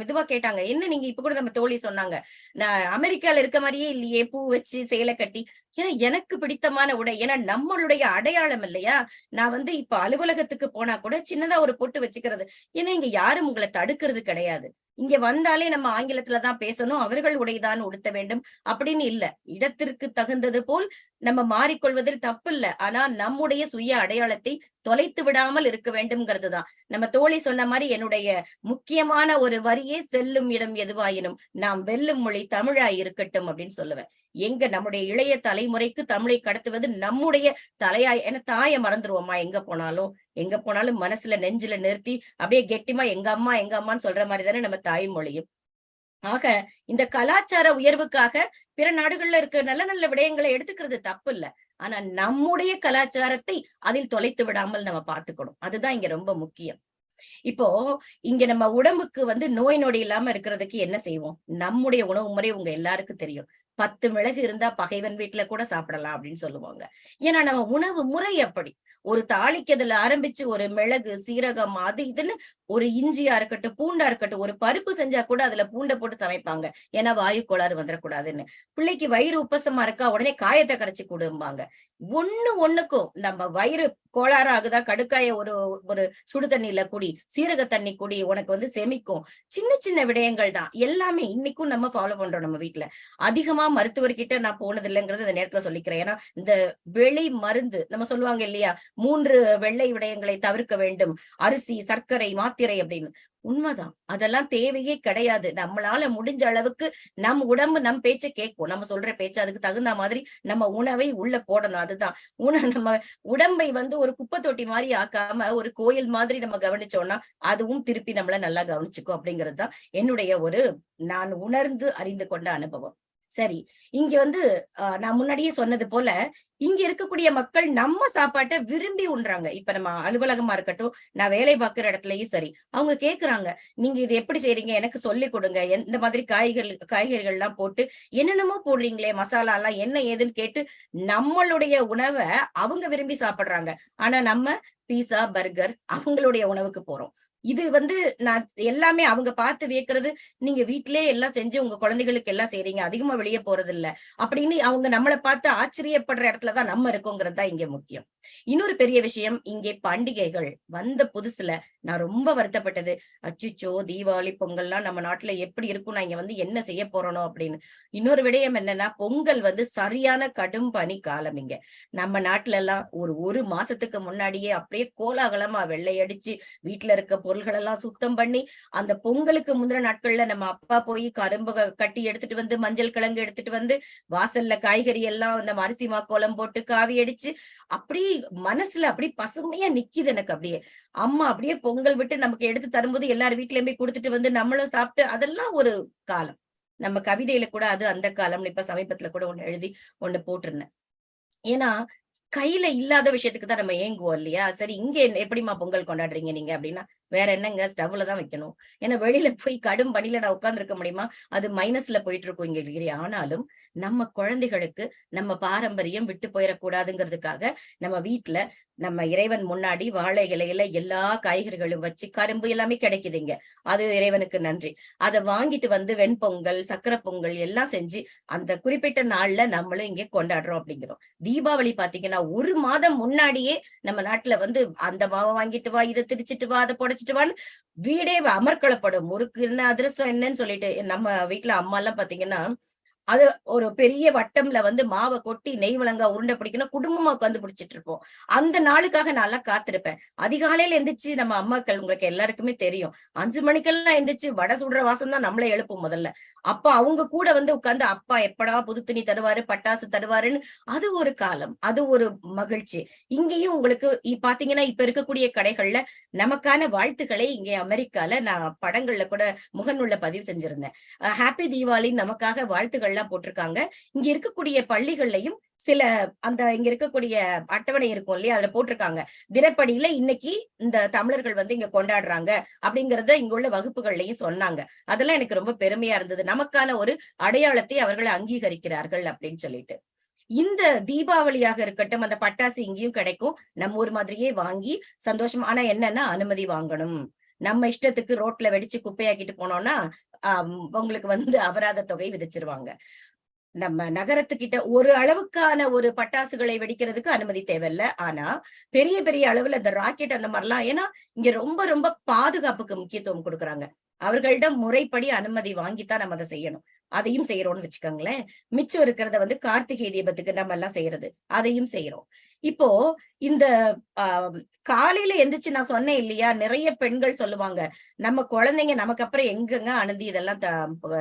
இதுவா கேட்டாங்க. என்ன நீங்க இப்ப கூட நம்ம தோழி சொன்னாங்க. நான் அமெரிக்கால இருக்க மாரியே இல்லையே, பூ வச்சு சேலை கட்டி. ஏன்னா எனக்கு பிடித்தமான உடை. ஏன்னா நம்மளுடைய அடையாளம் இல்லையா? நான் வந்து இப்ப அலுவலகத்துக்கு போனா கூட சின்னதா ஒரு பொட்டு வச்சுக்கிறது. ஏன்னா இங்க யாரும் உங்கள தடுக்கிறது கிடையாது. இங்க வந்தாலே நம்ம ஆங்கிலத்துல தான் பேசணும். அவர்கள் உடைதான் உடுத்த வேண்டும் அப்படின்னு இல்ல. இடத்திற்கு தகுந்தது போல் நம்ம மாறிக்கொள்வதில் தப்பில்ல. ஆனா நம்முடைய சுய அடையாளத்தை தொலைத்து விடாமல் இருக்க வேண்டும்ங்கிறது தான். நம்ம தோழி சொன்ன மாரி என்னுடைய முக்கியமான ஒரு வரியே செல்லும் இடம் எதுவாயினும் நாம் வெல்லும் மொழி தமிழாய் இருக்கட்டும் அப்படின்னு சொல்லுவேன். எங்க நம்முடைய இளைய தலைமுறைக்கு தமிழை கடத்துவது நம்முடைய தலையாய். ஏன்னா தாயை மறந்துருவோமா எங்க போனாலும் மனசுல நெஞ்சுல நிறுத்தி அப்படியே கெட்டிமா எங்க அம்மா எங்க அம்மான்னு சொல்ற மாதிரி தானே நம்ம தாய்மொழியும். ஆக இந்த கலாச்சார உயர்வுக்காக பிற நாடுகள்ல இருக்க நல்ல நல்ல விடயங்களை எடுத்துக்கிறது தப்பு இல்ல. ஆனா நம்முடைய கலாச்சாரத்தை அதில் தொலைத்து விடாமல் நம்ம பாத்துக்கணும். அதுதான் இங்க ரொம்ப முக்கியம். இப்போ இங்க நம்ம உடம்புக்கு வந்து நோய் நொடி இல்லாம இருக்கிறதுக்கு என்ன செய்வோம்? நம்முடைய உணவு முறை உங்க எல்லாருக்கும் தெரியும். 10 மிளகு இருந்தா பகைவன் வீட்டுல கூட சாப்பிடலாம் அப்படின்னு சொல்லுவாங்க. ஏன்னா நம்ம உணவு முறை அப்படி. ஒரு தாளிக்கிறதுல ஆரம்பிச்சு ஒரு மிளகு, சீரகம் அது இதுன்னு ஒரு இஞ்சியா இருக்கட்டும், பூண்டா இருக்கட்டும், ஒரு பருப்பு செஞ்சா கூட அதுல பூண்டை போட்டு சமைப்பாங்க. ஏன்னா வாயு கோளாறு வந்துடக்கூடாதுன்னு. பிள்ளைக்கு வயிறு உப்பசமா இருக்கா உடனே காயத்தை கரைச்சு கொடும்பாங்க. ஒண்ணுக்கும் நம்ம வயிறு கோளாறு ஆகுதா, கடுக்காய ஒரு ஒரு சுடு தண்ணியில குடி, சீரக தண்ணி குடி, உனக்கு வந்து செமிக்கும். சின்ன சின்ன விடயங்கள் தான் எல்லாமே இன்னைக்கும் நம்ம ஃபாலோ பண்றோம் நம்ம வீட்டுல. அதிகமா மருத்துவர்கிட்ட நான் போனது இல்லைங்கிறது இந்த நேரத்துல சொல்லிக்கிறேன். ஏன்னா இந்த வெளி மருந்து நம்ம சொல்லுவாங்க இல்லையா, 3 வெள்ளை விடயங்களை தவிர்க்க வேண்டும். அரிசி, சர்க்கரை, மாத்திரை அப்படின்னு. உண்மைதான். அதெல்லாம் தேவையே கிடையாது. நம்மளால முடிஞ்ச அளவுக்கு நம் உடம்பு நம் பேச்ச கேட்கும். நம்ம சொல்ற பேச்சு அதுக்கு தகுந்த மாதிரி நம்ம உணவை உள்ள போடணும். அதுதான் நம்ம உடம்பை வந்து ஒரு குப்பை தொட்டி மாதிரி ஆக்காம ஒரு கோயில் மாதிரி நம்ம கவனிச்சோம்னா அதுவும் திருப்பி நம்மள நல்லா கவனிச்சுக்கும் அப்படிங்கிறதுதான் என்னுடைய ஒரு நான் உணர்ந்து அறிந்து கொண்ட அனுபவம். சரி, இங்க வந்து நான் முன்னாடியே சொன்னது போல இங்க இருக்கக்கூடிய மக்கள் நம்ம சாப்பாட்டை விரும்பி உண்றாங்க. இப்ப நம்ம அலுவலகமா இருக்கட்டும், நான் வேலை பார்க்கிற இடத்துலயும் சரி, அவங்க கேக்குறாங்க, நீங்க இது எப்படி செய்றீங்க, எனக்கு சொல்லி கொடுங்க. இந்த மாதிரி காய்கறிகள் எல்லாம் போட்டு என்னென்னமோ போடுறீங்களே, மசாலா எல்லாம் என்ன ஏதுன்னு கேட்டு நம்மளுடைய உணவை அவங்க விரும்பி சாப்பிடுறாங்க. ஆனா நம்ம பீஸா, பர்கர் அவங்களுடைய உணவுக்கு போறோம். இது வந்து நான் எல்லாமே அவங்க பார்த்து வியக்கிறது, நீங்க வீட்டிலேயே எல்லாம் செஞ்சு உங்க குழந்தைகளுக்கு எல்லாம் செய்றீங்க, அதிகமா வெளியே போறது இல்ல அப்படின்னு அவங்க நம்மளை பார்த்து ஆச்சரியப்படுற இடத்துலதான் நம்ம இருக்கோங்கிறது தான் இங்க முக்கியம். இன்னொரு பெரிய விஷயம், இங்கே பண்டிகைகள் வந்த புதுசுல நான் ரொம்ப வருத்தப்பட்டது. அச்சுச்சோ, தீபாவளி, பொங்கல்லாம் நம்ம நாட்டுல எப்படி இருக்கும், நான் இங்க வந்து என்ன செய்ய போறோனோ அப்படின்னு. இன்னொரு விடயம் என்னன்னா, பொங்கல் வந்து சரியான கடும் பனி காலம் இங்க. நம்ம நாட்டுல எல்லாம் ஒரு மாசத்துக்கு முன்னாடியே அப்படியே கோலாகலமா வெள்ளையடிச்சு வீட்டுல இருக்க பொருள்கள் எல்லாம் சுத்தம் பண்ணி, அந்த பொங்கலுக்கு முந்தின நாட்கள்ல நம்ம அப்பா போய் கரும்பு கட்டி எடுத்துட்டு வந்து, மஞ்சள் கிழங்கு எடுத்துட்டு வந்து, வாசல்ல காய்கறி எல்லாம் நம்ம அரிசி மாக்கோலம் போட்டு காவி அடிச்சு அப்படி மனசுல அப்படி பசுமையா நிக்குது எனக்கு. அப்படியே அம்மா அப்படியே பொங்கல் விட்டு நமக்கு எடுத்து தரும்போது எல்லார் வீட்லயுமே கொடுத்துட்டு வந்து நம்மளும் சாப்பிட்டு, அதெல்லாம் ஒரு காலம். நம்ம கவிதையில கூட அது அந்த காலம்னு இப்ப சமீபத்துல கூட எழுதி போட்டிருந்தேன். ஏன்னா கையில இல்லாத விஷயத்துக்கு தான் நம்ம ஏங்குவோம் இல்லையா? சரி, இங்க எப்படிமா பொங்கல் கொண்டாடுறீங்க நீங்க அப்படின்னா, வேற என்னங்க, ஸ்டவ்ல தான் வைக்கணும். ஏன்னா வெளியில போய் கடும் பனியில நான் உட்கார்ந்து இருக்க முடியுமா? அது மைனஸ்ல போயிட்டு இருக்கும் இங்க டிகிரி. ஆனாலும் நம்ம குழந்தைகளுக்கு நம்ம பாரம்பரியம் விட்டு போயிடக்கூடாதுங்கிறதுக்காக நம்ம வீட்ல நம்ம இறைவன் முன்னாடி வாழை இலையில எல்லா காய்கறிகளும் வச்சு, கரும்பு எல்லாமே கிடைக்குதுங்க. அது இறைவனுக்கு நன்றி. அத வாங்கிட்டு வந்து வெண்பொங்கல், சக்கரை பொங்கல் எல்லாம் செஞ்சு அந்த குறிப்பிட்ட நாள்ல நம்மளும் இங்க கொண்டாடுறோம் அப்படிங்கிறோம். தீபாவளி பாத்தீங்கன்னா 1 மாதம் முன்னாடியே நம்ம நாட்டுல வந்து அந்த மாவ வாங்கிட்டு வா, இத திரிச்சிட்டு வா, அத புடைச்சிட்டு வான்னு வீடே அமர்க்களப்படும். முறுக்கு என்ன, அதிரசம் என்னன்னு சொல்லிட்டு நம்ம வீட்ல அம்மா எல்லாம் பாத்தீங்கன்னா, அது ஒரு பெரிய வட்டம்ல வந்து மாவ கொட்டி நெய் விளங்கா உருண்டை பிடிக்கணும். குடும்பமா உட்கார்ந்து பிடிச்சிட்டு இருப்போம். அந்த நாளுக்காக நான்லாம் காத்திருப்பேன். அதிகாலையில எந்திரிச்சு நம்ம அம்மாக்கள் உங்களுக்கு எல்லாருக்குமே தெரியும். 5 மணிக்கெல்லாம் எந்திரிச்சு வடை சுடுற வாசம் தான் நம்மள எழுப்பும் முதல்ல. அப்ப அவங்க கூட வந்து உட்கார்ந்து அப்பா எப்படா புது துணி தருவாரு, பட்டாசு தருவாருன்னு அது ஒரு காலம். அது ஒரு மகிழ்ச்சி. இங்கேயும் உங்களுக்கு பாத்தீங்கன்னா, இப்ப இருக்கக்கூடிய கடைகள்ல நமக்கான வாழ்த்துக்களை இங்கே அமெரிக்கால நான் படங்கள்ல கூட முகநூல்ல பதிவு செஞ்சிருந்தேன். ஹாப்பி தீபாவளின்னு நமக்காக வாழ்த்துக்கள்லாம் போட்டிருக்காங்க. இங்க இருக்கக்கூடிய பள்ளிகள்லயும் சில அந்த இங்க இருக்கக்கூடிய அட்டவணை இருக்கும் இல்லையா? அதுல போட்டிருக்காங்க. தினப்படியில இன்னைக்கு இந்த தமிழர்கள் வந்து இங்க கொண்டாடுறாங்க அப்படிங்கறத இங்க உள்ள வகுப்புகள்லயும் சொன்னாங்க. அதெல்லாம் எனக்கு ரொம்ப பெருமையா இருந்தது. நமக்கான ஒரு அடையாளத்தை அவர்கள் அங்கீகரிக்கிறார்கள் அப்படின்னு சொல்லிட்டு. இந்த தீபாவளியாக இருக்கட்டும், அந்த பட்டாசு இங்கேயும் கிடைக்கும். நம்ம ஊர் மாதிரியே வாங்கி சந்தோஷமா. ஆனா என்னன்னா அனுமதி வாங்கணும். நம்ம இஷ்டத்துக்கு ரோட்ல வெடிச்சு குப்பையாக்கிட்டு போனோம்னா, உங்களுக்கு வந்து அபராத தொகை விதிச்சிருவாங்க. நம்ம நகரத்துக்கிட்ட ஒரு அளவுக்கான ஒரு பட்டாசுகளை வெடிக்கிறதுக்கு அனுமதி தேவையில்ல. ஆனா பெரிய பெரிய அளவுல இந்த ராக்கெட் அந்த மாதிரிலாம், ஏன்னா இங்க ரொம்ப ரொம்ப பாதுகாப்புக்கு முக்கியத்துவம் கொடுக்குறாங்க. அவர்களிடம் முறைப்படி அனுமதி வாங்கித்தான் நம்ம அதை செய்யணும். அதையும் செய்யறோம்னு வச்சுக்கோங்களேன். மிச்சம் இருக்கிறத வந்து கார்த்திகை தீபத்துக்கு நம்ம எல்லாம் செய்யறது, அதையும் செய்யறோம். இப்போ இந்த ஆஹ் காலையில எந்திரிச்சு நான் சொன்னேன் இல்லையா, நிறைய பெண்கள் சொல்லுவாங்க, நம்ம குழந்தைங்க நமக்கு அப்புறம் எங்கங்க அனந்தி இதெல்லாம்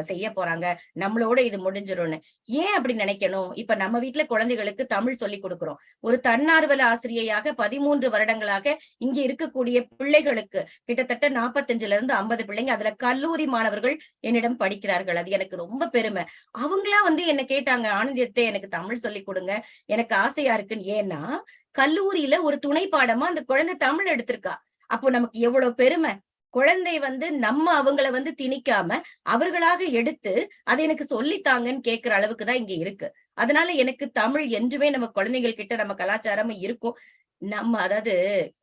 செய்ய போறாங்க, நம்மளோட இது முடிஞ்சிரும்னு. ஏன் அப்படி நினைக்கணும்? இப்ப நம்ம வீட்டுல குழந்தைகளுக்கு தமிழ் சொல்லி கொடுக்கிறோம். ஒரு தன்னார்வல ஆசிரியையாக 13 வருடங்களாக இங்க இருக்கக்கூடிய பிள்ளைகளுக்கு கிட்டத்தட்ட 45ல இருந்து 50 பிள்ளைங்க, அதுல கல்லூரி மாணவர்கள் என்னிடம் படிக்கிறார்கள். அது எனக்கு ரொம்ப பெருமை. அவங்களா வந்து என்ன கேட்டாங்க, ஆனந்தியத்தை எனக்கு தமிழ் சொல்லி கொடுங்க, எனக்கு ஆசையா இருக்குன்னு. ஏன்னா கல்லூரியில ஒரு துணை பாடமா அந்த குழந்தை தமிழ் எடுத்திருக்கா. அப்போ நமக்கு எவ்வளவு பெருமை. குழந்தை வந்து நம்ம அவங்கள வந்து திணிக்காம அவர்களாக எடுத்து அதை எனக்கு சொல்லித்தாங்கன்னு கேட்கிற அளவுக்கு தான் இங்க இருக்கு. அதனால எனக்கு தமிழ் என்றுமே நம்ம குழந்தைகள் கிட்ட நம்ம கலாச்சாரமும் இருக்கும். நம்ம அதாவது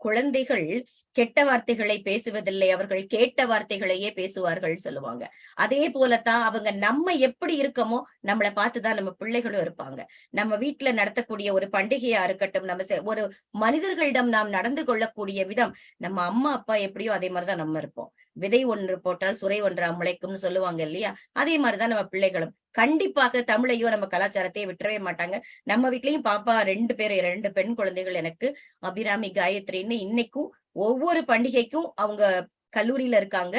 குழந்தைகள் கெட்ட வார்த்தைகளை பேசுவதில்லை, அவர்கள் கேட்ட வார்த்தைகளையே பேசுவார்கள் சொல்லுவாங்க. அதே போலத்தான் அவங்க நம்ம எப்படி இருக்கமோ நம்மளை பார்த்துதான் நம்ம பிள்ளைகளும் இருப்பாங்க. நம்ம வீட்டுல நடத்தக்கூடிய ஒரு பண்டிகையா இருக்கட்டும், நம்ம ஒரு மனிதர்களிடம் நாம் நடந்து கொள்ளக்கூடிய விதம், நம்ம அம்மா அப்பா எப்படியோ அதே மாதிரிதான் நம்ம இருப்போம். விதை ஒன்று போட்டால் சுரை ஒன்றா முளைக்கும்னு சொல்லுவாங்க இல்லையா? அதே மாதிரிதான் நம்ம பிள்ளைகளும். கண்டிப்பாக தமிழையோ நம்ம கலாச்சாரத்தையே விட்டுறவே மாட்டாங்க. நம்ம வீட்லயும் பாப்பா 2 பெண் குழந்தைகள் எனக்கு, அபிராமி, காயத்ரின்னு. இன்னைக்கும் ஒவ்வொரு பண்டிகைக்கும் அவங்க கல்லூரியில இருக்காங்க.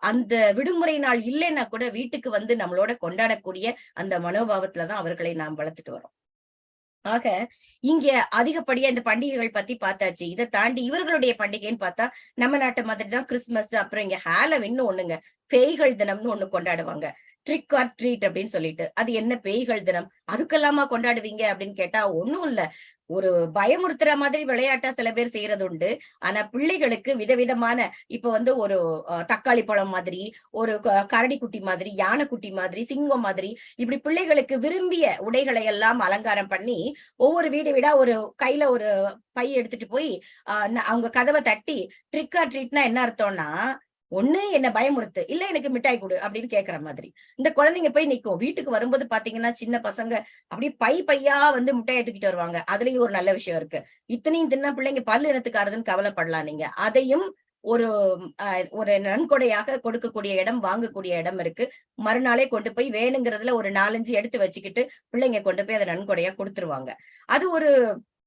அந்த விடுமுறை நாள் இல்லைன்னா கூட வீட்டுக்கு வந்து நம்மளோட கொண்டாடக்கூடிய அந்த மனோபாவத்துலதான் அவர்களை நாம் வளர்த்துட்டு வரோம். ஆக இங்க அதிகப்படியா இந்த பண்டிகைகள் பத்தி பார்த்தாச்சு. இதை தாண்டி இவர்களுடைய பண்டிகைன்னு பார்த்தா நம்ம நாட்டு மாதிரிதான் கிறிஸ்துமஸ். அப்புறம் இங்க ஹாலோவின்னு ஒண்ணுங்க, பேய்கள் தினம்னு ஒண்ணு கொண்டாடுவாங்க. ட்ரிக் ஆர் ட்ரீட் அப்படின்னு சொல்லிட்டு. அது என்ன பேய்கள் தினம், அதுக்கெல்லாமா கொண்டாடுவீங்க அப்படின்னு கேட்டா ஒண்ணும் இல்ல. ஒரு பயமுறுத்துற மாதிரி விளையாட்டா சில பேர் செய்யறது உண்டு. ஆனா பிள்ளைகளுக்கு விதவிதமான, இப்ப வந்து ஒரு தக்காளி பழம் மாதிரி, ஒரு கரடி குட்டி மாதிரி, யானை குட்டி மாதிரி, சிங்கம் மாதிரி, இப்படி பிள்ளைகளுக்கு விரும்பிய உடைகளை எல்லாம் அலங்காரம் பண்ணி ஒவ்வொரு வீடு வீடா ஒரு கையில ஒரு பை எடுத்துட்டு போய் அவங்க கதவை தட்டி ட்ரிக் ஆர் ட்ரீட்னா என்ன அர்த்தம்னா, ஒண்ணு என்ன பயமுறுத்து, இல்ல எனக்கு மிட்டாய் கொடு அப்படின்னு கேக்குற மாதிரி. இந்த குழந்தைங்க போய் நிக்கும். வீட்டுக்கு வரும்போது பாத்தீங்கன்னா சின்ன பசங்க அப்படியே பையா வந்து மிட்டாயை தூக்கிட்டு வருவாங்க. அதுலயும் ஒரு நல்ல விஷயம் இருக்கு. இத்தனையும் தின்னா பிள்ளைங்க பல்லு இனத்துக்காரதுன்னு கவலைப்படலாம் நீங்க. அதையும் ஒரு ஒரு நன்கொடையாக கொடுக்கக்கூடிய இடம், வாங்கக்கூடிய இடம் இருக்கு. மறுநாளே கொண்டு போய் வேணுங்கிறதுல ஒரு 4-5 எடுத்து வச்சுக்கிட்டு பிள்ளைங்க கொண்டு போய் அதை நன்கொடையா கொடுத்துருவாங்க. அது ஒரு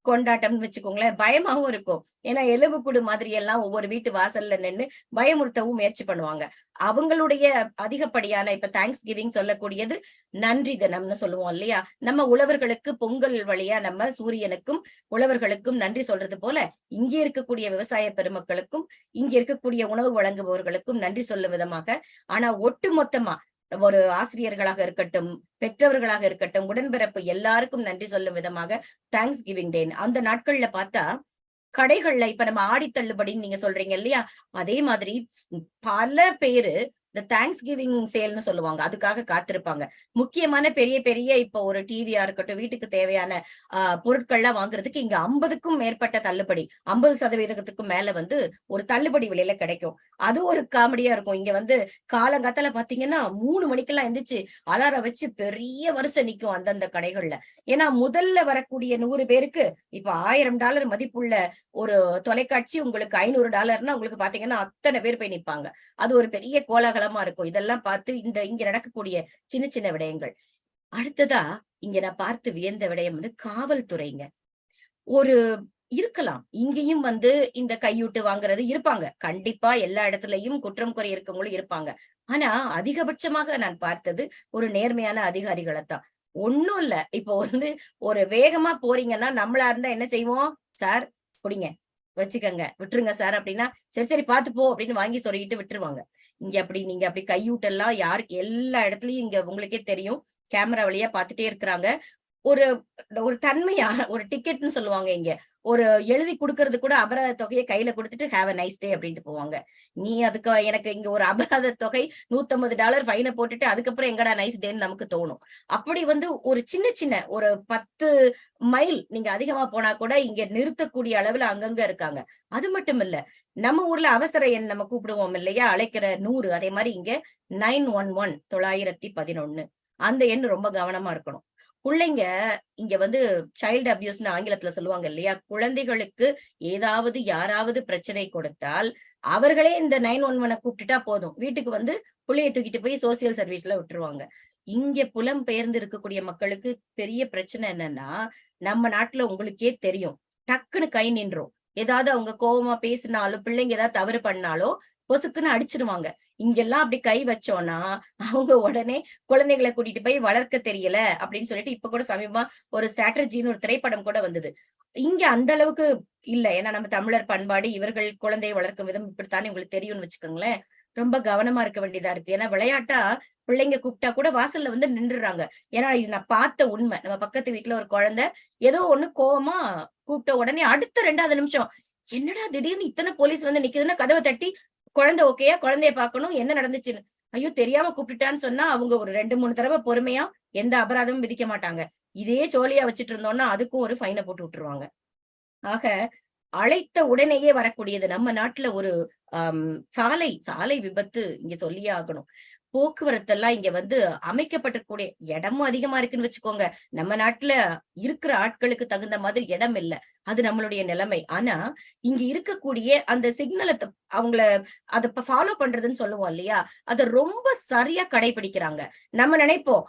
கொண்டாட்டம்னு வச்சுக்கோங்களேன். பயமாவும் இருக்கும். ஏன்னா எலும்புக்கூடு மாதிரி எல்லாம் ஒவ்வொரு வீட்டு வாசல்ல நின்னு பயமுறுத்தவும் முயற்சி பண்ணுவாங்க. அவங்களுடைய அதிகப்படியான இப்ப தேங்க்ஸ் கிவிங் சொல்லக்கூடியது நன்றி தினம்னு சொல்லுவோம் இல்லையா? நம்ம உழவர்களுக்கு பொங்கல் வழியா நம்ம சூரியனுக்கும் உழவர்களுக்கும் நன்றி சொல்றது போல, இங்கே இருக்கக்கூடிய விவசாய பெருமக்களுக்கும் இங்க இருக்கக்கூடிய உணவு வழங்குபவர்களுக்கும் நன்றி சொல்லும் விதமாக, ஆனா ஒட்டுமொத்தமா ஒரு ஆசிரியர்களாக இருக்கட்டும், பெற்றவர்களாக இருக்கட்டும், உடன்பிறப்பு எல்லாருக்கும் நன்றி சொல்லும் விதமாக தேங்க்ஸ் கிவிங் டே அந்த நாட்கள்ல பார்த்தா கடைகள்ல இப்ப நம்ம ஆடி தள்ளுபடின்னு நீங்க சொல்றீங்க இல்லையா, அதே மாதிரி பல பேரு இந்த தேங்க்ஸ் கிவிங் சேல்னு சொல்லுவாங்க, அதுக்காக காத்திருப்பாங்க. முக்கியமான பெரிய பெரிய இப்ப ஒரு டிவியா இருக்கட்டும், வீட்டுக்கு தேவையான பொருட்கள்லாம் வாங்குறதுக்கு இங்க 50க்கும் மேற்பட்ட தள்ளுபடி, 50% மேல வந்து ஒரு தள்ளுபடி விலையில கிடைக்கும். அது ஒரு காமெடியா இருக்கும். இங்க வந்து காலங்காத்தால பாத்தீங்கன்னா 3 மணிக்கெல்லாம் எந்திரிச்சு அலாரம் வச்சு பெரிய வரிசை நிக்கும் அந்தந்த கடைகள்ல. ஏன்னா முதல்ல வரக்கூடிய 100 பேருக்கு இப்ப $1000 மதிப்புள்ள ஒரு தொலைக்காட்சி உங்களுக்கு $500 உங்களுக்கு பாத்தீங்கன்னா அத்தனை பேர் போய் நிப்பாங்க. அது ஒரு பெரிய கோலாகலமா இருக்கும். இதெல்லாம் பார்த்து இங்க நடக்கக்கூடிய சின்ன சின்ன விடயங்கள். அடுத்ததா இங்க நான் பார்த்து வியந்த விடயம் வந்து காவல்துறைங்க. ஒரு இருக்கலாம். இங்கேயும் வந்து இந்த கையூட்டு வாங்குறது இருப்பாங்க. கண்டிப்பா எல்லா இடத்துலயும் குற்றம் குறை இருக்கவங்களும் இருப்பாங்க. ஆனா அதிகபட்சமாக நான் பார்த்தது ஒரு நேர்மையான அதிகாரிகளத்தான். ஒண்ணும் இல்ல. இப்போ வந்து ஒரு வேகமா போறீங்கன்னா, நம்மளா இருந்தா என்ன செய்வோம்? சார் குடிங்க, வச்சுக்கங்க, விட்டுருங்க சார் அப்படின்னா, சரி சரி பார்த்து போ அப்படின்னு வாங்கி சொருகிட்டு விட்டுருவாங்க. நீங்க அப்படி கையூட்டெல்லாம் யாருக்கு எல்லா இடத்துலயும் இங்க உங்களுக்கே தெரியும். கேமரா வழியா பார்த்துட்டே இருக்கிறாங்க. ஒரு ஒரு தன்மையான ஒரு டிக்கெட்ன்னு சொல்லுவாங்க இங்க. ஒரு எழுதி குடுக்கறது கூட அபராத தொகைய கையில குடுத்துட்டு ஹேவ் அ நைஸ் டே அப்படின்ட்டு போவாங்க. நீ அதுக்கு எனக்கு இங்க ஒரு அபராத தொகை $150 ஃபைன போட்டுட்டு அதுக்கப்புறம் எங்கடா நைஸ் டேன்னு நமக்கு தோணும். அப்படி வந்து ஒரு சின்ன சின்ன ஒரு 10 மைல் நீங்க அதிகமா போனா கூட இங்க நிறுத்தக்கூடிய அளவுல அங்கங்க இருக்காங்க. அது மட்டும் இல்ல. நம்ம ஊர்ல அவசர எண் நம்ம கூப்பிடுவோம் இல்லையா? அழைக்கிற 100 அதே மாரி இங்க 911 911 அந்த எண் ரொம்ப கவனமா இருக்கணும். புள்ளைங்க இங்க வந்து சைல்டு அபியூஸ்ன்னு ஆங்கிலத்துல சொல்லுவாங்க இல்லையா? குழந்தைகளுக்கு ஏதாவது யாராவது பிரச்சனை கொடுத்தால், அவர்களே இந்த 911 கூப்பிட்டுட்டா போதும். வீட்டுக்கு வந்து புள்ளைய தூக்கிட்டு போய் சோசியல் சர்வீஸ்ல விட்டுருவாங்க. இங்க புலம்பெயர்ந்து இருக்கக்கூடிய மக்களுக்கு பெரிய பிரச்சனை என்னன்னா, நம்ம நாட்டுல உங்களுக்கே தெரியும். டக்குன்னு கை நின்றும். ஏதாவது அவங்க கோவமா பேசினாலோ, பிள்ளைங்க ஏதாவது தவறு பண்ணாலோ, பொசுக்குன்னு அடிச்சிருவாங்க. இங்கெல்லாம் அப்படி கை வச்சோம்னா, அவங்க உடனே குழந்தைகள கூட்டிட்டு போய் வளர்க்க தெரியல அப்படின்னு சொல்லிட்டு இப்ப கூட சமீபமா ஒரு ஸ்ட்ராட்டஜின்னு ஒரு திரைப்படம் கூட வந்தது. இங்க அந்த அளவுக்கு இல்ல. ஏன்னா நம்ம தமிழர் பண்பாடு, இவர்கள் குழந்தையை வளர்க்கும் விதம் இப்படித்தானே உங்களுக்கு தெரியும்னு வச்சுக்கோங்களேன். ரொம்ப கவனமா இருக்க வேண்டியதா இருக்கு. ஏன்னா விளையாட்டா பிள்ளைங்க கூப்பிட்டா கூட வாசல்ல வந்து நின்றுறாங்க. ஏன்னா இது நான் பார்த்த உண்மை. நம்ம பக்கத்து வீட்டுல ஒரு குழந்தை ஏதோ ஒண்ணு கோவமா கூப்பிட்ட உடனே அடுத்த 2வது நிமிஷம் என்னடா திடீர்னு இத்தனை போலீஸ் வந்து நிக்குதுன்னா கதவை தட்டி குழந்தை ஓகேயா, குழந்தைய பார்க்கணும், என்ன நடந்துச்சுன்னு. ஐயோ தெரியாம கூப்பிட்டுட்டான்னு சொன்னா அவங்க ஒரு 2, 3 தடவை பொறுமையா எந்த அபராதமும் விதிக்க மாட்டாங்க. இதே ஜோலியா வச்சுட்டு இருந்தோம்னா அதுக்கும் ஒரு ஃபைன போட்டு விட்டுருவாங்க. ஆக அழைத்த உடனேயே வரக்கூடியது. நம்ம நாட்டுல ஒரு சாலை விபத்து இங்க சொல்லியே ஆகணும். போக்குவரத்தெல்லாம் இங்க வந்து அமைக்கப்பட்டிருக்கூடிய இடமும் அதிகமா இருக்குன்னு வச்சுக்கோங்க. நம்ம நாட்டுல இருக்கிற ஆட்களுக்கு தகுந்த மாதிரி இடம் இல்ல. அது நம்மளுடைய நிலைமை. ஆனா இங்க இருக்கக்கூடிய அந்த சிக்னல அவங்கள அத ஃபாலோ பண்றதுன்னு சொல்லுவோம் இல்லையா? அத ரொம்ப சரியா கடைபிடிக்கிறாங்க. நம்ம நினைப்போம்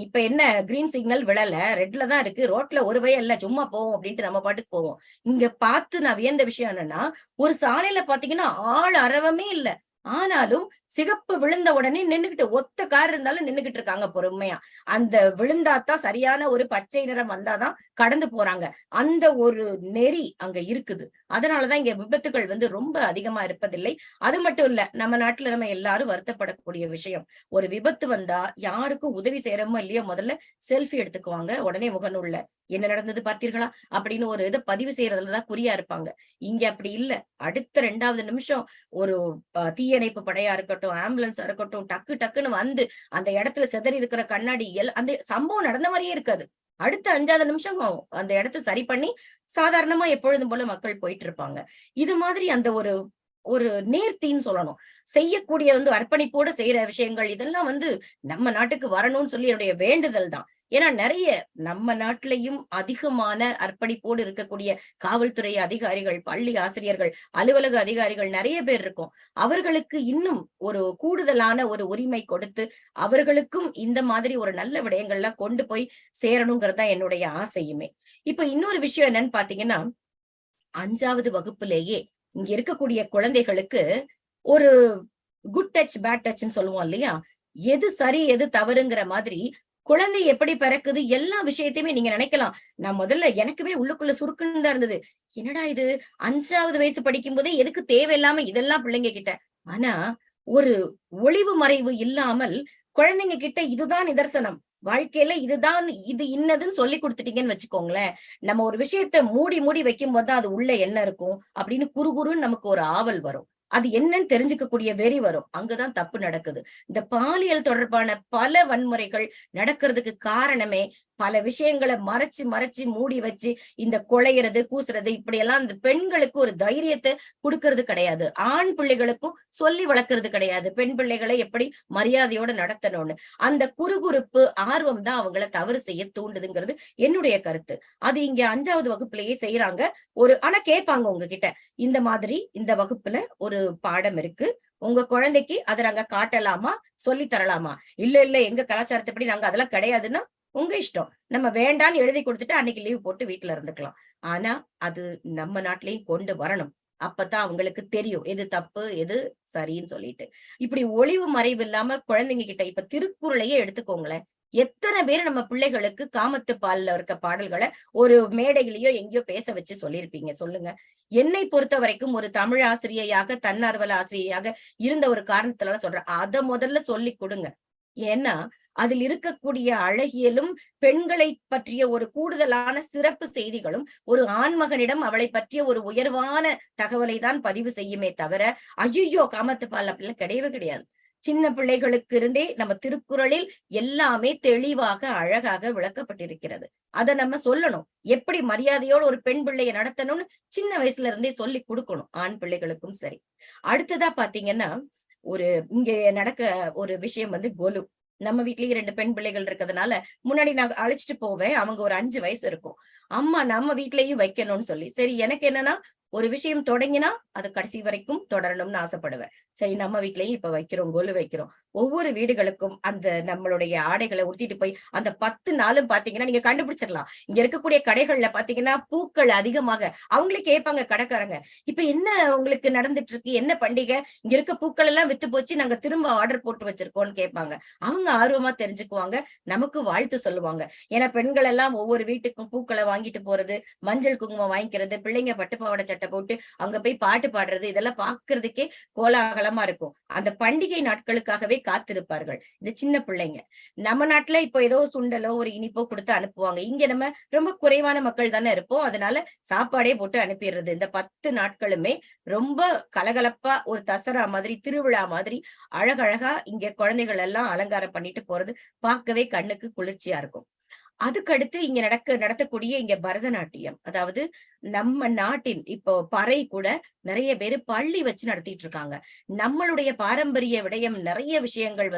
இப்ப என்ன கிரீன் சிக்னல் விழல, ரெட்ல தான் இருக்கு, ரோட்ல ஒரு பயம் இல்ல, சும்மா போவோம் அப்படின்ட்டு நம்ம பாட்டுக்கு போவோம். இங்க பார்த்து நான் வியந்த விஷயம் என்னன்னா, ஒரு சாலையில பாத்தீங்கன்னா ஆள் அரவமே இல்ல. ஆனாலும் சிகப்பு விழுந்த உடனே நின்னுகிட்டு ஒத்த கார் இருந்தாலும் நின்னுகிட்டு இருக்காங்க பொறுமையா. அந்த விழுந்தாதான் சரியான ஒரு பச்சை நிறம் வந்தாதான் கடந்து போறாங்க. அந்த ஒரு நெறி அங்க இருக்குது. அதனாலதான் இங்க விபத்துகள் வந்து ரொம்ப அதிகமா இருப்பதில்லை. அது மட்டும் இல்ல, நம்ம நாட்டுல நம்ம எல்லாரும் வருத்தப்படக்கூடிய விஷயம். ஒரு விபத்து வந்தா யாருக்கும் உதவி செய்யறோமோ இல்லையோ முதல்ல செல்ஃபி எடுத்துக்குவாங்க. உடனே முகநூல்ல என்ன நடந்தது பார்த்தீர்களா அப்படின்னு ஒரு இதை பதிவு செய்யறதுலதான் குறியா இருப்பாங்க. இங்க அப்படி இல்ல. அடுத்த 2வது நிமிஷம் ஒரு தீயணைப்பு படையா இருக்கட்டும், ஆம்புலன்ஸா இருக்கட்டும், டக்கு டக்குன்னு வந்து அந்த இடத்துல சிதறி இருக்கிற கண்ணாடி அந்த சம்பவம் நடந்த மாதிரியே இருக்காது. அடுத்த 5வது நிமிஷம் அந்த இடத்த சரி பண்ணி சாதாரணமா எப்பொழுதும் போல மக்கள் போயிட்டு இருப்பாங்க. இது மாதிரி அந்த ஒரு ஒரு நேர்த்தின்னு சொல்லணும். செய்யக்கூடிய வந்து அர்ப்பணிப்போட செய்யற விஷயங்கள் இதெல்லாம் வந்து நம்ம நாட்டுக்கு வரணும்னு சொல்லி என்னுடைய வேண்டுதல் தான். ஏன்னா நிறைய நம்ம நாட்டிலையும் அதிகமான அர்ப்பணிப்போடு இருக்கக்கூடிய காவல்துறை அதிகாரிகள், பள்ளி ஆசிரியர்கள், அலுவலக அதிகாரிகள் நிறைய பேர் இருக்கும். அவர்களுக்கு இன்னும் ஒரு கூடுதலான ஒரு உரிமை கொடுத்து அவர்களுக்கும் இந்த மாதிரி ஒரு நல்ல விடயங்கள்லாம் கொண்டு போய் சேரணுங்கிறது தான் என்னுடைய ஆசையுமே. இப்ப இன்னொரு விஷயம் என்னன்னு பாத்தீங்கன்னா, 5வது வகுப்புலேயே இங்க இருக்கக்கூடிய குழந்தைகளுக்கு ஒரு குட் டச் பேட் டச்ன்னு சொல்லுவோம் இல்லையா? எது சரி எது தவறுங்கிற மாதிரி குழந்தை எப்படி பிறக்குது எல்லா விஷயத்தையுமே நீங்க நினைக்கலாம். நான் முதல்ல எனக்குமே உள்ளுக்குள்ள சுருக்குன்னு தான் இருந்தது. என்னடா இது 5வது வயசு படிக்கும் போதே எதுக்கு தேவையில்லாம இதெல்லாம் பிள்ளைங்க கிட்ட. ஆனா ஒரு ஒளிவு மறைவு இல்லாமல் குழந்தைங்க கிட்ட இதுதான் நிதர்சனம். வாழ்க்கையில இதுதான் இது இன்னதுன்னு சொல்லி கொடுத்துட்டீங்கன்னு வச்சுக்கோங்களேன், நம்ம ஒரு விஷயத்த மூடி மூடி வைக்கும் போதுதான் அது உள்ள என்ன இருக்கும் அப்படின்னு குறுகுறுன்னு நமக்கு ஒரு ஆவல் வரும். அது என்னன்னு தெரிஞ்சுக்கக்கூடிய வெறி வரும். அங்கதான் தப்பு நடக்குது. இந்த பாலியல் தொடர்பான பல வன்முறைகள் நடக்கிறதுக்கு காரணமே பல விஷயங்களை மறைச்சு மறைச்சு மூடி வச்சு இந்த கொலையிறது கூசுறது இப்படி எல்லாம் இந்த பெண்களுக்கு ஒரு தைரியத்தை கொடுக்கறது கிடையாது. ஆண் பிள்ளைகளுக்கும் சொல்லி வளர்க்கறது கிடையாது. பெண் பிள்ளைகளை எப்படி மரியாதையோட நடத்தணும்னு அந்த குறுகுறுப்பு ஆர்வம் தான் அவங்கள தவறு செய்ய தூண்டுதுங்கிறது என்னுடைய கருத்து. அது இங்க 5வது வகுப்புலயே செய்யறாங்க. ஆனா கேட்பாங்க உங்ககிட்ட, இந்த மாதிரி இந்த வகுப்புல ஒரு பாடம் இருக்கு, உங்க குழந்தைக்கு அதை நாங்க காட்டலாமா, சொல்லி தரலாமா? இல்ல இல்ல எங்க கலாச்சாரத்தைப்படி நாங்க அதெல்லாம் கிடையாதுன்னா உங்க இஷ்டம். நம்ம வேண்டான்னு எழுதி கொடுத்துட்டு அன்னைக்கு லீவ் போட்டு வீட்டுல இருந்துக்கலாம். ஆனா அது நம்ம நாட்டிலையும் கொண்டு வரணும். அப்பதான் அவங்களுக்கு தெரியும் எது தப்பு எது சரின்னு சொல்லிட்டு. இப்படி ஒளிவு மறைவு இல்லாம குழந்தைங்க கிட்ட இப்ப திருக்குறளையே எடுத்துக்கோங்களேன். எத்தனை பேர் நம்ம பிள்ளைகளுக்கு காமத்து பால்ல இருக்க பாடல்களை ஒரு மேடையிலயோ எங்கேயோ பேச வச்சு சொல்லியிருப்பீங்க சொல்லுங்க. என்னை பொறுத்த வரைக்கும் ஒரு தமிழ் ஆசிரியையாக தன்னார்வல ஆசிரியையாக இருந்த ஒரு காரணத்துல சொல்றேன், அத முதல்ல சொல்லி கொடுங்க. ஏன்னா அதில் இருக்கக்கூடிய அழகியலும் பெண்களை பற்றிய ஒரு கூடுதலான சிறப்பு செய்திகளும் ஒரு ஆண்மகனிடம் அவளை பற்றிய ஒரு உயர்வான தகவலை தான் பதிவு செய்யுமே தவிர, ஐயோ காமத்து பால் அப்படிலாம் கிடையவே கிடையாது. சின்ன பிள்ளைகளுக்கு இருந்தே நம்ம திருக்குறளில் எல்லாமே தெளிவாக அழகாக விளக்கப்பட்டிருக்கிறது. அதை நம்ம சொல்லணும். எப்படி மரியாதையோடு ஒரு பெண் பிள்ளையை நடத்தணும்னு சின்ன வயசுல இருந்தே சொல்லி கொடுக்கணும், ஆண் பிள்ளைகளுக்கும் சரி. அடுத்ததா பாத்தீங்கன்னா, இங்க நடக்க ஒரு விஷயம் கொலு. நம்ம வீட்லயே 2 பெண் பிள்ளைகள் இருக்கிறதுனால முன்னாடி நான் அழைச்சிட்டு போவேன். அவங்க ஒரு 5 வயசு இருக்கும். அம்மா நம்ம வீட்லயும் வைக்கணும்னு சொல்லி, சரி எனக்கு என்னன்னா ஒரு விஷயம் தொடங்கினா அது கடைசி வரைக்கும் தொடரணும்னு ஆசைப்படுவேன். சரி நம்ம வீட்லயும் இப்ப வைக்கிறோம், கொலு வைக்கிறோம். ஒவ்வொரு வீடுகளுக்கும் அந்த நம்மளுடைய ஆடைகளை உடுத்திட்டு போய் அந்த 10 நாளும் பாத்தீங்கன்னா நீங்க கண்டுபிடிச்சிடலாம். இங்க இருக்கக்கூடிய கடைகள்ல பாத்தீங்கன்னா பூக்கள் அதிகமாக அவங்களே கேட்பாங்க கடைக்காரங்க, இப்ப என்ன உங்களுக்கு நடந்துட்டு இருக்கு, என்ன பண்டிகை, இங்க இருக்க பூக்கள் எல்லாம் வித்து போச்சு, நாங்க திரும்ப ஆர்டர் போட்டு வச்சிருக்கோம்னு கேட்பாங்க. அவங்க ஆர்வமா தெரிஞ்சுக்குவாங்க, நமக்கு வாழ்த்து சொல்லுவாங்க. ஏன்னா பெண்கள் எல்லாம் ஒவ்வொரு வீட்டுக்கும் பூக்களை வாங்கிட்டு போறது, மஞ்சள் குங்குமம் வாங்கிக்கிறது, பிள்ளைங்க பட்டுப்பாவாடை சட்டை போட்டு அங்க போய் பாட்டு பாடுறது, இதெல்லாம் பாக்குறதுக்கே கோலாகலமா இருக்கும். அந்த பண்டிகை நாட்களுக்காகவே காத்திருப்பார்கள் இந்த சின்ன பிள்ளைங்க. நம்ம நாட்டுல இப்போ ஏதோ சுண்டலோ ஒரு இனிப்போ கொடுத்து அனுப்புவாங்க. இங்க நம்ம ரொம்ப குறைவான மக்கள் தானே இருப்போம். அதனால சாப்பாடே போட்டு அனுப்பிடுறது. இந்த 10 நாட்களுமே ரொம்ப கலகலப்பா ஒரு தசரா மாதிரி, திருவிழா மாதிரி அழகழகா இங்க குழந்தைகள் எல்லாம் அலங்காரம் பண்ணிட்டு போறது பார்க்கவே கண்ணுக்கு குளிர்ச்சியா இருக்கும். அதுக்கடுத்து இங்க நடத்தக்கூடிய இங்க பரதநாட்டியம், அதாவது நம்ம நாட்டின் இப்போ பறை கூட நிறைய பேரு பள்ளி வச்சு நடத்திட்டு இருக்காங்க. நம்மளுடைய பாரம்பரிய விடயம் நிறைய விஷயங்கள்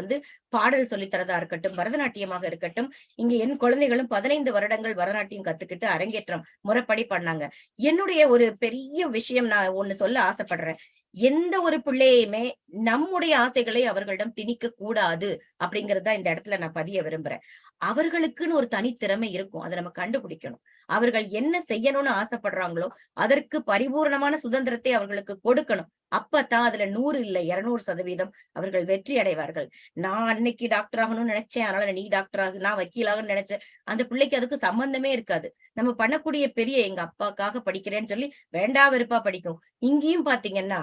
பாடல் சொல்லித்தரதா இருக்கட்டும், பரதநாட்டியமாக இருக்கட்டும். இங்க என் குழந்தைகளும் 15 வருடங்கள் பரதநாட்டியம் கத்துக்கிட்டு அரங்கேற்றம் முறைப்படி பண்ணாங்க. என்னுடைய ஒரு பெரிய விஷயம் நான் ஒண்ணு சொல்ல ஆசைப்படுறேன். எந்த ஒரு பிள்ளையுமே நம்முடைய ஆசைகளை அவர்களிடம் திணிக்க கூடாது அப்படிங்கறதுதான் இந்த இடத்துல நான் பதிய விரும்புறேன். அவர்களுக்குன்னு ஒரு தனித்திறமை இருக்கும், அதை நம்ம கண்டுபிடிக்கணும். அவர்கள் என்ன செய்யணும்னு ஆசைப்படுறாங்களோ அதற்கு பரிபூர்ணமான சுதந்திரத்தை அவர்களுக்கு கொடுக்கணும். அப்பதான் அதுல 100 இல்லை 200% அவர்கள் வெற்றி அடைவார்கள். நான் அன்னைக்கு டாக்டர் ஆகணும்னு நினைச்சேன், அதனால நீ டாக்டர் ஆகு, நான் வக்கீலாகன்னு நினைச்சேன். அந்த பிள்ளைக்கு அதுக்கு சம்பந்தமே இருக்காது. நம்ம பண்ணக்கூடிய பெரிய எங்க அப்பாக்காக படிக்கிறேன்னு சொல்லி வேண்டா வெறுப்பா படிக்கும். இங்கேயும் பாத்தீங்கன்னா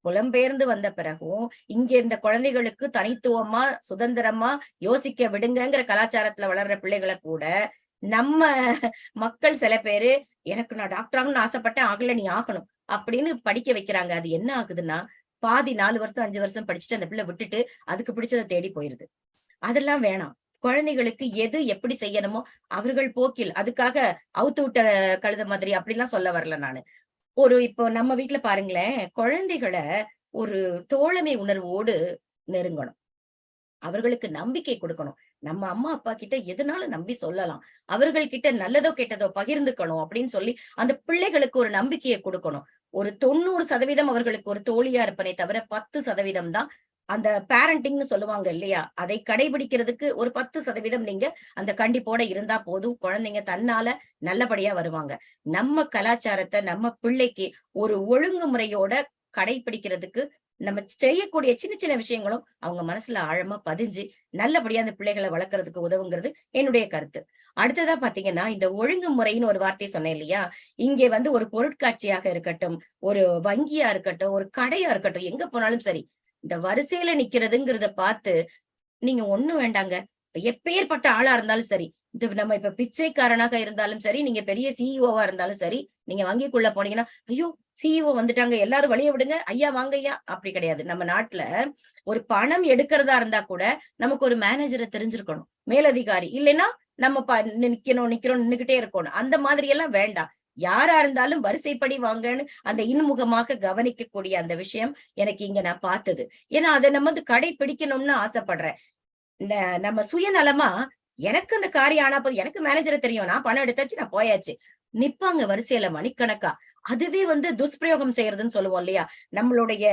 புலம்பெயர்ந்து வந்த பிறகும் இங்க இந்த குழந்தைகளுக்கு தனித்துவமா சுதந்திரமா யோசிக்க விடுங்கிற கலாச்சாரத்துல வளர்ற பிள்ளைகளை கூட நம்ம மக்கள் சில பேரு, எனக்கு நான் டாக்டர் ஆகணும்னு ஆசைப்பட்டேன், ஆகல நீ ஆகணும் அப்படின்னு படிக்க வைக்கிறாங்க. அது என்ன ஆகுதுன்னா பாதி 4 வருஷம் 5 வருஷம் படிச்சுட்டு அந்த பிள்ளை விட்டுட்டு அதுக்கு பிடிச்சதை தேடி போயிருது. அதெல்லாம் வேணாம். குழந்தைகளுக்கு எது எப்படி செய்யணுமோ அவர்கள் போக்கில், அதுக்காக அவுத்து விட்ட கழுத மாதிரி அப்படிலாம் சொல்ல வரல நானு. இப்போ நம்ம வீட்டுல பாருங்களேன், குழந்தைகளை ஒரு தோழமை உணர்வோடு நெருங்கணும். அவர்களுக்கு நம்பிக்கை கொடுக்கணும். நம்ம அம்மா அப்பா கிட்ட எதனால நம்பி சொல்லலாம், அவர்கள் கிட்ட நல்லதோ கெட்டதோ பகிர்ந்துக்கணும் அப்படின்னு சொல்லி அந்த பிள்ளைகளுக்கு ஒரு நம்பிக்கையை கொடுக்கணும். ஒரு 90% அவர்களுக்கு ஒரு தோழியா இருப்பனே தவிர 10% தான் அந்த பேரண்டிங்னு சொல்லுவாங்க இல்லையா, அதை கடைபிடிக்கிறதுக்கு ஒரு 10% நீங்க அந்த கண்டிப்போட இருந்தா போதும். குழந்தைங்க தன்னால நல்லபடியா வருவாங்க. நம்ம கலாச்சாரத்தை நம்ம பிள்ளைக்கு ஒரு ஒழுங்குமுறையோட கடைபிடிக்கிறதுக்கு நம்ம செய்யக்கூடிய சின்ன சின்ன விஷயங்களும் அவங்க மனசுல ஆழமா பதிஞ்சு நல்லபடியா அந்த பிள்ளைகளை வளர்க்கறதுக்கு உதவுங்கிறது என்னுடைய கருத்து. அடுத்ததா பாத்தீங்கன்னா, இந்த ஒழுங்குமுறைன்னு ஒரு வார்த்தை சொன்னேன் இல்லையா, இங்கே ஒரு பொருட்காட்சியாக இருக்கட்டும், ஒரு வங்கியா இருக்கட்டும், ஒரு கடையா இருக்கட்டும், எங்க போனாலும் சரி இந்த வரிசையில நிக்கிறதுங்கிறத பார்த்து நீங்க ஒண்ணும் வேண்டாங்க, எப்பேற்பட்ட ஆளா இருந்தாலும் சரி, இது நம்ம இப்ப பிச்சைக்காரனாக இருந்தாலும் சரி, நீங்க பெரிய சிஇஓவா இருந்தாலும் சரி, நீங்க வங்கிக்குள்ள போனீங்கன்னா, ஐயோ சிஇஓ வந்துட்டாங்க, எல்லாரும் வழிய விடுங்க, ஐயா வாங்க ஐயா, அப்படி கிடையாது. நம்ம நாட்டுல ஒரு பணம் எடுக்கிறதா இருந்தா கூட நமக்கு ஒரு மேனேஜரை தெரிஞ்சிருக்கணும், மேலதிகாரி இல்லைன்னா நம்ம நிக்கணும் நின்னுகிட்டே இருக்கணும். அந்த மாதிரி எல்லாம் வேண்டாம். யாரா இருந்தாலும் வரிசைப்படி வாங்கன்னு அந்த இன்முகமாக கவனிக்கக்கூடிய அந்த விஷயம் எனக்கு இங்க நான் பார்த்தது. ஏன்னா அதை நம்ம வந்து கடைபிடிக்கணும்னு ஆசைப்படுறேன். நம்ம சுயநலமா எனக்கு அந்த காரியம் ஆனா போது, எனக்கு மேனேஜரை தெரியும், நான் பணம் எடுத்தாச்சு, நான் போயாச்சு, நிப்பாங்க வரிசையில மணிக்கணக்கா. அதுவே வந்து துஷ்பிரயோகம் செய்யறதுன்னு சொல்லுவோம் இல்லையா? நம்மளுடைய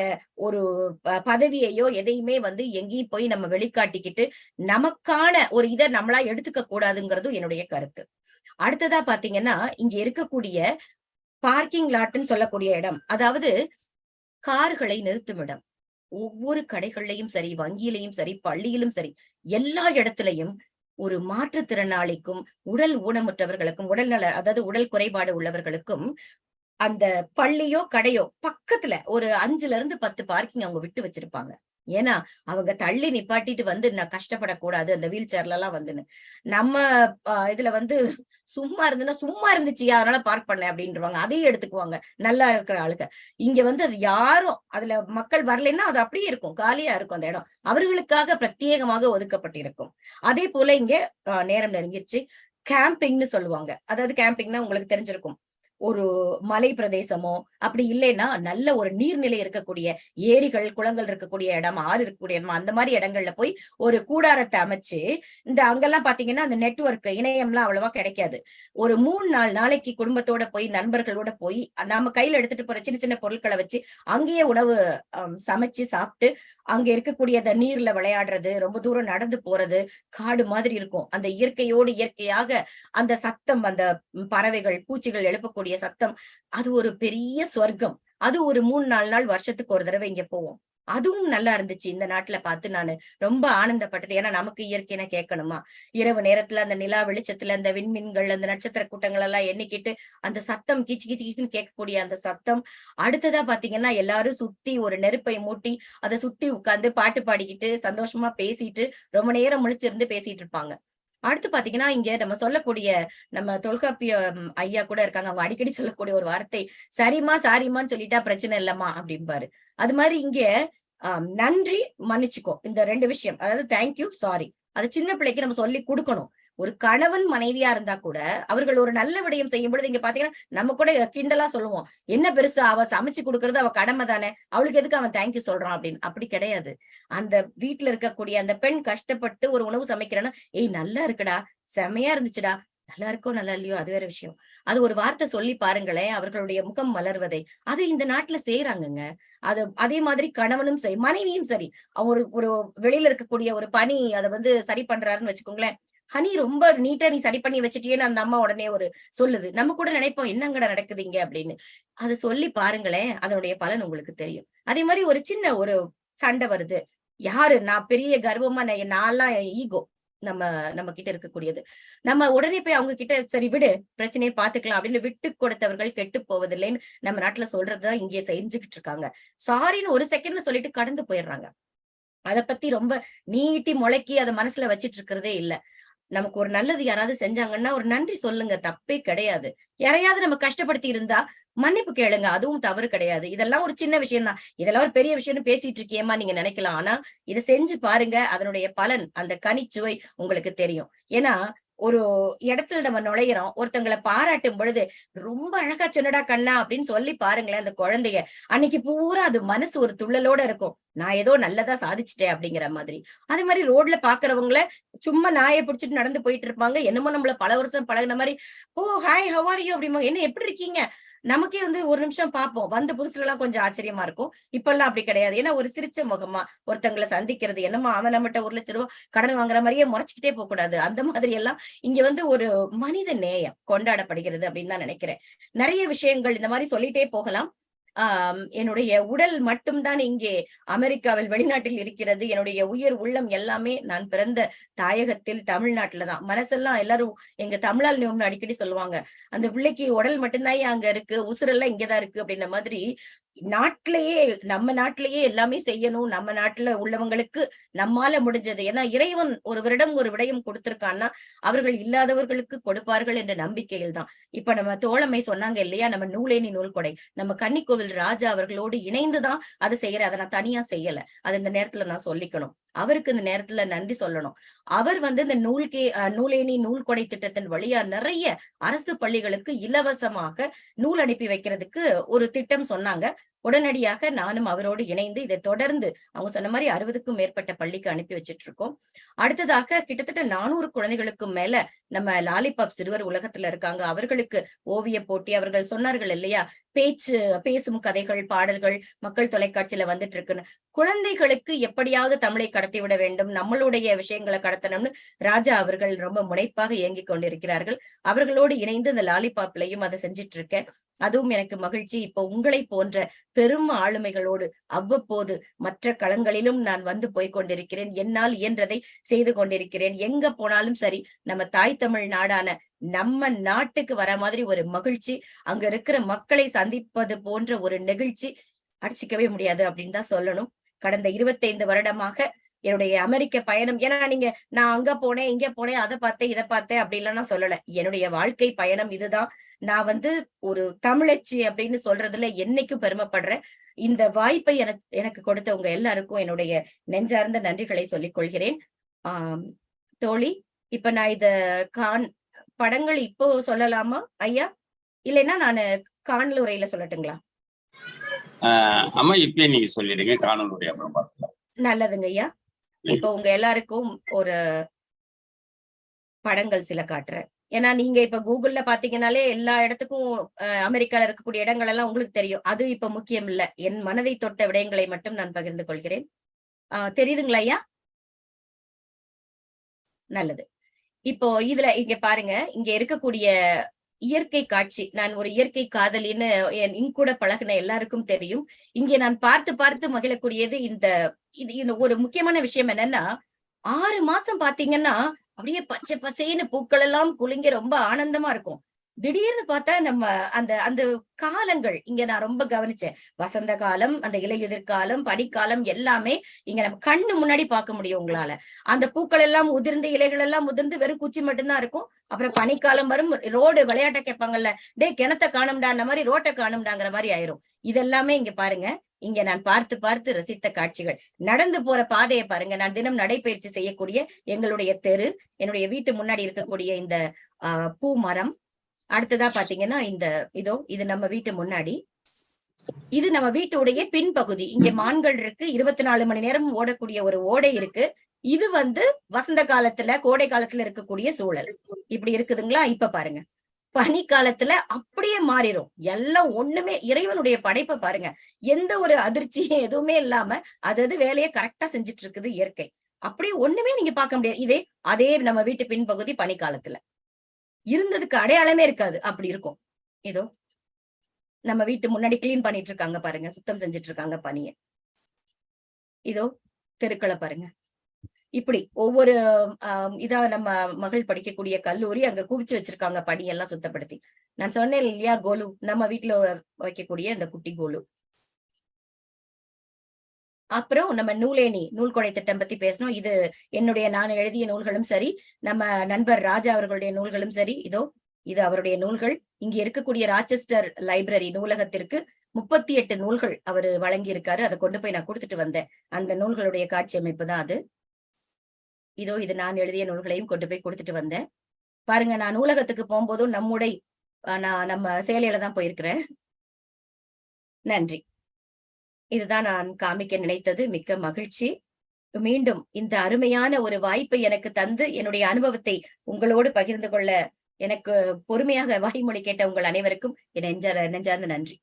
ஒரு பதவியையோ எதையுமே வந்து எங்கேயும் போய் நம்ம வெளிக்காட்டிக்கிட்டு நமக்கான ஒரு இதை நம்மளா எடுத்துக்க கூடாதுங்கிறதும் என்னுடைய கருத்து. அடுத்ததா பாத்தீங்கன்னா, இங்க இருக்கக்கூடிய பார்க்கிங் லாட்ன்னு சொல்லக்கூடிய இடம், அதாவது கார்களை நிறுத்தும் இடம். ஒவ்வொரு கடைகள்லயும் சரி, வங்கியிலையும் சரி, பள்ளியிலும் சரி, எல்லா இடத்துலயும் ஒரு மாற்றுத்திறனாளிக்கும், உடல் ஊனமுற்றவர்களுக்கும், அதாவது உடல் குறைபாடு உள்ளவர்களுக்கும் அந்த பள்ளியோ கடையோ பக்கத்துல ஒரு 5ல இருந்து 10 பார்க்கிங் அவங்க விட்டு வச்சிருப்பாங்க. ஏன்னா அவங்க தள்ளி நிப்பாட்டிட்டு வந்து நான் கஷ்டப்படக்கூடாது அந்த வீல் சேர்ல எல்லாம் வந்துன்னு. நம்ம இதுல வந்து சும்மா இருந்துன்னா, சும்மா இருந்துச்சியா அதனால பார்க் பண்ணேன் அப்படின்றவாங்க, அதையும் எடுத்துக்குவாங்க நல்லா இருக்கிற ஆளுங்க. இங்க வந்து அது யாரும் அதுல மக்கள் வரலைன்னா அது அப்படியே இருக்கும், காலியா இருக்கும் அந்த இடம், அவர்களுக்காக பிரத்யேகமாக ஒதுக்கப்பட்டிருக்கும். அதே போல இங்க நேரம் நெருங்கிருச்சு. கேம்பிங்னு சொல்லுவாங்க. அதாவது கேம்பிங்னா உங்களுக்கு தெரிஞ்சிருக்கும், ஒரு மலை பிரதேசமோ அப்படி இல்லைன்னா நல்ல ஒரு நீர்நிலை இருக்கக்கூடிய ஏரிகள், குளங்கள் இருக்கக்கூடிய இடம், ஆறு இருக்கக்கூடிய இடம், அந்த மாதிரி இடங்கள்ல போய் ஒரு கூடாரத்தை அமைச்சு, இந்த அங்கெல்லாம் பாத்தீங்கன்னா அந்த நெட்வொர்க் இணையம்லாம் அவ்வளவா கிடைக்காது. ஒரு 3-4 நாளைக்கு குடும்பத்தோட போய், நண்பர்களோட போய், நம்ம கையில எடுத்துட்டு போற சின்ன சின்ன பொருட்களை வச்சு அங்கேயே உணவு சமைச்சு சாப்பிட்டு, அங்க இருக்கக்கூடிய அந்த நீர்ல விளையாடுறது, ரொம்ப தூரம் நடந்து போறது, காடு மாதிரி இருக்கும். அந்த இயற்கையோடு இயற்கையாக அந்த சத்தம், அந்த பறவைகள், பூச்சிகள் எழுப்பக்கூடிய சத்தம், அது ஒரு பெரிய சொர்க்கம். அது ஒரு 3-4 நாள் வருஷத்துக்கு ஒரு தடவை இங்க போவோம். அதுவும் நல்லா இருந்துச்சு. இந்த நாட்டுல பார்த்து நானு ரொம்ப ஆனந்தப்பட்டது. ஏன்னா நமக்கு இயற்கையான கேட்கணுமா? இரவு நேரத்துல அந்த நிலா வெளிச்சத்துல அந்த விண்மீன்கள், அந்த நட்சத்திர கூட்டங்கள் எல்லாம் எண்ணிக்கிட்டு அந்த சத்தம் கீச்சு கீச்சு கீச்சுன்னு கேட்கக்கூடிய அந்த சத்தம். அடுத்ததா பாத்தீங்கன்னா எல்லாரும் சுத்தி ஒரு நெருப்பை மூட்டி அதை சுத்தி உட்கார்ந்து பாட்டு பாடிக்கிட்டு சந்தோஷமா பேசிட்டு ரொம்ப நேரம் முழிச்சிருந்து பேசிட்டு இருப்பாங்க. அடுத்து பாத்தீங்கன்னா, இங்க நம்ம சொல்லக்கூடிய நம்ம தொல்காப்பிய ஐயா கூட இருக்காங்க. அவங்க அடிக்கடி சொல்லக்கூடிய ஒரு வார்த்தை, சரிம்மா சாரிம்மான்னு சொல்லிட்டா பிரச்சனை இல்லம்மா அப்படிம்பாரு. அது மாதிரி இங்க நன்றி, மன்னிச்சுக்கோ, இந்த 2 விஷயம், அதாவது தேங்க்யூ, சாரி, அது சின்ன பிள்ளைக்கு நம்ம சொல்லி கொடுக்கணும். ஒரு கணவன் மனைவியா இருந்தா கூட அவர்கள் ஒரு நல்ல விடயம் செய்யும் பொழுது இங்க பாத்தீங்கன்னா நம்ம கூட கிண்டலா சொல்லுவோம், என்ன பெருசா, அவ சமைச்சு கொடுக்கறது அவ கடமை தானே, அவளுக்கு எதுக்கு அவன் தேங்க்யூ சொல்றான் அப்படின்னு. அப்படி கிடையாது. அந்த வீட்டுல இருக்கக்கூடிய அந்த பெண் கஷ்டப்பட்டு ஒரு உணவு சமைக்கிறேன்னா, ஏய் நல்லா இருக்குடா, செமையா இருந்துச்சுடா, நல்லா இருக்கோ நல்லா இல்லையோ அது வேற விஷயம், அது ஒரு வார்த்தை சொல்லி பாருங்களேன், அவர்களுடைய முகம் மலர்வதை. அது இந்த நாட்டுல செய்யறாங்கங்க. அது அதே மாதிரி கணவனும் சரி, மனைவியும் சரி. ஒரு ஒரு வெளியில இருக்கக்கூடிய ஒரு பனி அதை வந்து சரி பண்றாருன்னு வச்சுக்கோங்களேன், ஹனி ரொம்ப நீட்டா நீ சரி பண்ணி வச்சுட்டியேன்னு அந்த அம்மா உடனே ஒரு சொல்லுது. நம்ம கூட நினைப்போம், என்னங்கடா நடக்குது இங்க அப்படின்னு. அதை சொல்லி பாருங்களேன், அதனுடைய பலன் உங்களுக்கு தெரியும். அதே மாதிரி ஒரு சின்ன ஒரு சண்டை வருது, யாரு நான் பெரிய கர்வமா நான்லாம் ஈகோ நம்ம நம்ம கிட்ட இருக்கக்கூடியது, நம்ம உடனே போய் அவங்க கிட்ட சரி விடு பிரச்சனையை பாத்துக்கலாம் அப்படின்னு விட்டு கொடுத்தவர்கள் கெட்டு போவதில்லைன்னு நம்ம நாட்டுல சொல்றதுதான் இங்கே செஞ்சுக்கிட்டு இருக்காங்க. சாரின்னு ஒரு செகண்ட்ல சொல்லிட்டு கடந்து போயிடுறாங்க. அதை பத்தி ரொம்ப நீட்டி முளைக்கி அதை மனசுல வச்சிட்டு இருக்கிறதே இல்ல. நமக்கு ஒரு நல்லது யாராவது செஞ்சாங்கன்னா ஒரு நன்றி சொல்லுங்க, தப்பே கிடையாது. யாரையாவது நம்ம கஷ்டப்படுத்தி இருந்தா மன்னிப்பு கேளுங்க, அதுவும் தவறு கிடையாது. இதெல்லாம் ஒரு சின்ன விஷயம் தான், இதெல்லாம் ஒரு பெரிய விஷயம்னு பேசிட்டு இருக்கியேமா நீங்க நினைக்கலாம். ஆனா இதை செஞ்சு பாருங்க, அதனுடைய பலன், அந்த கனிச்சுவை உங்களுக்கு தெரியும். ஏன்னா ஒரு இடத்துல நம்ம நுழையிறோம், ஒருத்தங்களை பாராட்டும் பொழுது ரொம்ப அழகா சொன்னடா கண்ணா அப்படின்னு சொல்லி பாருங்களேன், அந்த குழந்தைய அன்னைக்கு பூரா அது மனசு ஒரு துள்ளலோட இருக்கும், நான் ஏதோ நல்லதா சாதிச்சுட்டேன் அப்படிங்கிற மாதிரி. அதே மாதிரி ரோட்ல பாக்குறவங்கள சும்மா நாயை பிடிச்சிட்டு நடந்து போயிட்டு இருப்பாங்க, என்னமோ நம்மள பல வருஷம் பழகின மாதிரி, ஓ ஹாய் ஹவ் ஆர் யூ அப்படிம்பாங்க, என்ன எப்படி இருக்கீங்க. நமக்கே வந்து ஒரு நிமிஷம் பார்ப்போம், வந்த புதுசுல எல்லாம் கொஞ்சம் ஆச்சரியமா இருக்கும். இப்ப எல்லாம் அப்படி கிடையாது. ஏன்னா ஒரு சிரிச்ச முகமா ஒருத்தங்களை சந்திக்கிறது, என்னமோ அவன் நம்மகிட்ட 1 லட்சம் ரூபாய் கடன் வாங்குற மாதிரியே முறைச்சுக்கிட்டே போக கூடாது. அந்த மாதிரி எல்லாம் இங்க வந்து ஒரு மனித நேயம் கொண்டாடப்படுகிறது அப்படின்னு தான் நினைக்கிறேன். நிறைய விஷயங்கள் இந்த மாதிரி சொல்லிட்டே போகலாம். என்னுடைய உடல் மட்டும்தான் இங்கே அமெரிக்காவில், வெளிநாட்டில் இருக்கிறது. என்னுடைய உயிர் உள்ளம் எல்லாமே நான் பிறந்த தாயகத்தில் தமிழ்நாட்டுலதான். மனசெல்லாம் எல்லாரும் எங்க தமிழால் அடிக்கடி சொல்லுவாங்க, அந்த பிள்ளைக்கு உடல் மட்டும்தான் அங்க இருக்கு, உசுரெல்லாம் இங்கதான் இருக்கு அப்படின்ற மாதிரி. நாட்டிலேயே நம்ம நாட்டிலேயே எல்லாமே செய்யணும், நம்ம நாட்டுல உள்ளவங்களுக்கு நம்மால முடிஞ்சது. ஏன்னா இறைவன் ஒருவரிடம் ஒரு விடயம் கொடுத்திருக்கான்னா அவர்கள் இல்லாதவர்களுக்கு கொடுப்பார்கள் என்ற நம்பிக்கையில் தான். இப்ப நம்ம தோழமை சொன்னாங்க இல்லையா, நம்ம நூலேணி நூல்கொடை நம்ம கன்னிக்கோவில் ராஜா அவர்களோடு இணைந்துதான் அதை செய்யற. அதை நான் தனியா செய்யல. அது இந்த நேரத்துல நான் சொல்லிக்கணும். அவருக்கு இந்த நேரத்துல நன்றி சொல்லணும். அவர் இந்த நூலேணி நூல்கொடை திட்டத்தின் வழியா நிறைய அரசு பள்ளிகளுக்கு இலவசமாக நூல் அனுப்பி வைக்கிறதுக்கு ஒரு திட்டம் சொன்னாங்க. உடனடியாக நானும் அவரோடு இணைந்து இதை தொடர்ந்து அவங்க சொன்ன மாதிரி 60க்கும் மேற்பட்ட பள்ளிக்கு அனுப்பி வச்சிட்டு இருக்கோம். அடுத்ததாக கிட்டத்தட்ட 400 குழந்தைகளுக்கும் மேல நம்ம லாலிபாப் சிறுவர் உலகத்துல இருக்காங்க. அவர்களுக்கு ஓவிய போட்டி, அவர்கள் சொன்னார்கள் இல்லையா, பேசும் கதைகள், பாடல்கள் மக்கள் தொலைக்காட்சியில வந்துட்டு இருக்குன்னு. குழந்தைகளுக்கு எப்படியாவது தமிழை கடத்தி விட வேண்டும், நம்மளுடைய விஷயங்களை கடத்தணும்னு ராஜா அவர்கள் ரொம்ப முனைப்பாக இயங்கிக் கொண்டிருக்கிறார்கள். அவர்களோடு இணைந்து இந்த லாலிபாப்லையும் அதை செஞ்சிட்டு இருக்கேன். அதுவும் எனக்கு மகிழ்ச்சி. இப்போ உங்களை போன்ற பெரும் ஆளுமைகளோடு அவ்வப்போது மற்ற களங்களிலும் நான் போய் கொண்டிருக்கிறேன். என்னால் இயன்றதை செய்து கொண்டிருக்கிறேன். எங்க போனாலும் சரி, நம்ம தாய் தமிழ் நாடான நம்ம நாட்டுக்கு வர மாதிரி ஒரு மகிழ்ச்சி, அங்க இருக்கிற மக்களை சந்திப்பது போன்ற ஒரு நெகிழ்ச்சி அடிச்சிக்கவே முடியாது அப்படின்னு தான் சொல்லணும். கடந்த 25 வருடமாக என்னுடைய அமெரிக்க பயணம், ஏன்னா நான் அங்க போனேன், இங்க போனேன், அதை பார்த்தேன், இதை பார்த்தேன் அப்படின்லாம் நான் சொல்லல. என்னுடைய வாழ்க்கை பயணம் இதுதான். நான் ஒரு தமிழச்சி அப்படின்னு சொல்றதுல என்னைக்கும் பெருமைப்படுறேன். இந்த வாய்ப்பை எனக்கு கொடுத்தவங்க எல்லாருக்கும் என்னுடைய நெஞ்சார்ந்த நன்றிகளை சொல்லிக் கொள்கிறேன். தோழி, இப்ப நான் படங்கள் இப்போ சொல்லலாமா ஐயா, இல்லைன்னா நான் காணொலி உரையில சொல்லட்டுங்களா? அம்மா இப்பயே நீங்க சொல்லிடுங்க, காணொலி உரை அப்புறம் பார்க்கலாம். நல்லதுங்க ஐயா. இப்போ உங்க எல்லாருக்கும் ஒரு படங்கள் சில காட்டுறேன். ஏன்னா நீங்க இப்ப கூகுள்ல பாத்தீங்கன்னாலே எல்லா இடத்துக்கும் அமெரிக்கால இருக்கக்கூடிய இடங்கள் எல்லாம் உங்களுக்கு தெரியும். அது இப்ப முக்கியம் இல்ல. என் மனதை தொட்ட விடயங்களை மட்டும் நான் பகிர்ந்து கொள்கிறேன். தெரியுதுங்களா ஐயா? நல்லது. இப்போ இதுல இங்க பாருங்க, இங்க இருக்கக்கூடிய இயற்கை காட்சி. நான் ஒரு இயற்கை காதலின்னு கூட பழகின எல்லாருக்கும் தெரியும். இங்கே நான் பார்த்து மகிழக்கூடியது இது ஒரு முக்கியமான விஷயம் என்னன்னா, 6 மாசம் பாத்தீங்கன்னா அப்படியே பச்சை பசேன்னு பூக்கள் எல்லாம் குலுங்கி ரொம்ப ஆனந்தமா இருக்கும். திடீர்னு பார்த்தா நம்ம அந்த காலங்கள் இங்க நான் ரொம்ப கவனிச்சேன். வசந்த காலம், அந்த இலையுதிர் காலம், பனிக்காலம் எல்லாமே இங்க நம்ம கண்ணு முன்னாடி பார்க்க முடியும் உங்களால. அந்த பூக்கள் எல்லாம் உதிர்ந்து, இலைகள் எல்லாம் உதிர்ந்து வெறும் குச்சி மட்டும்தான் இருக்கும். அப்புறம் பனிக்காலம் வரும், ரோடு விளையாட்ட கேட்பாங்கல்ல, கிணத்த காணும்டா, அந்த மாதிரி ரோட்டை காணும்டாங்கிற மாதிரி ஆயிரும். இதெல்லாமே இங்க பாருங்க. இங்க நான் பார்த்து ரசித்த காட்சிகள். நடந்து போற பாதையை பாருங்க. நான் தினம் நடைபயிற்சி செய்யக்கூடிய எங்களுடைய தெரு, என்னுடைய வீட்டு முன்னாடி இருக்கக்கூடிய இந்த பூ மரம். அடுத்ததா பாத்தீங்கன்னா இது நம்ம வீட்டு முன்னாடி, இது நம்ம வீட்டுடைய பின்பகுதி. இங்க மான்கள் இருக்கு, 24 மணி நேரம் ஓடக்கூடிய ஒரு ஓடை இருக்கு. இது வசந்த காலத்துல, கோடை காலத்துல இருக்கக்கூடிய சூழல் இப்படி இருக்குதுங்களா? இப்ப பாருங்க, பனி காலத்துல அப்படியே மாறிடும். எல்லாம் ஒண்ணுமே, இறைவனுடைய படைப்பை பாருங்க. எந்த ஒரு அதிர்ச்சியும் எதுவுமே இல்லாம அது வேலையை கரெக்டா செஞ்சுட்டு இருக்குது இயற்கை. அப்படியே ஒண்ணுமே நீங்க பார்க்க முடியாது. அதே நம்ம வீட்டு பின்பகுதி பனிக்காலத்துல இருந்ததுக்கு அடையாளமே இருக்காது, அப்படி இருக்கும். நம்ம வீட்டு முன்னாடி கிளீன் பண்ணிட்டு இருக்காங்க பாருங்க, சுத்தம் செஞ்சுட்டு இருக்காங்க பனிய. தெருக்களை பாருங்க. இப்படி ஒவ்வொரு நம்ம மகள் படிக்கக்கூடிய கல்லூரி, அங்க குவிச்சு வச்சிருக்காங்க பனியெல்லாம் சுத்தப்படுத்தி. நான் சொன்னேன் இல்லையா, கோலு, நம்ம வீட்டுல வைக்கக்கூடிய அந்த குட்டி கோலு. அப்புறம் நம்ம நூலேணி நூல்கொடை திட்டம் பத்தி பேசணும். இது நான் எழுதிய நூல்களும் சரி, நம்ம நண்பர் ராஜா அவர்களுடைய நூல்களும் சரி. இது அவருடைய நூல்கள். இங்க இருக்கக்கூடிய ராச்செஸ்டர் லைப்ரரி நூலகத்திற்கு 38 நூல்கள் அவரு வழங்கி இருக்காரு. அதை கொண்டு போய் நான் கொடுத்துட்டு வந்தேன். அந்த நூல்களுடைய காட்சி அமைப்பு தான் அது. இது நான் எழுதிய நூல்களையும் கொண்டு போய் கொடுத்துட்டு வந்தேன். பாருங்க, நான் நூலகத்துக்கு போகும்போதும் நம்ம சேலையில தான் போயிருக்கிறேன். நன்றி. இதுதான் நான் காமிக்க நினைத்தது. மிக்க மகிழ்ச்சி. மீண்டும் இந்த அருமையான ஒரு வாய்ப்பை எனக்கு தந்து என்னுடைய அனுபவத்தை உங்களோடு பகிர்ந்து கொள்ள எனக்கு பொறுமையாக வாய்மொழி கேட்ட உங்கள் அனைவருக்கும் என் நெஞ்சார்ந்த நன்றி.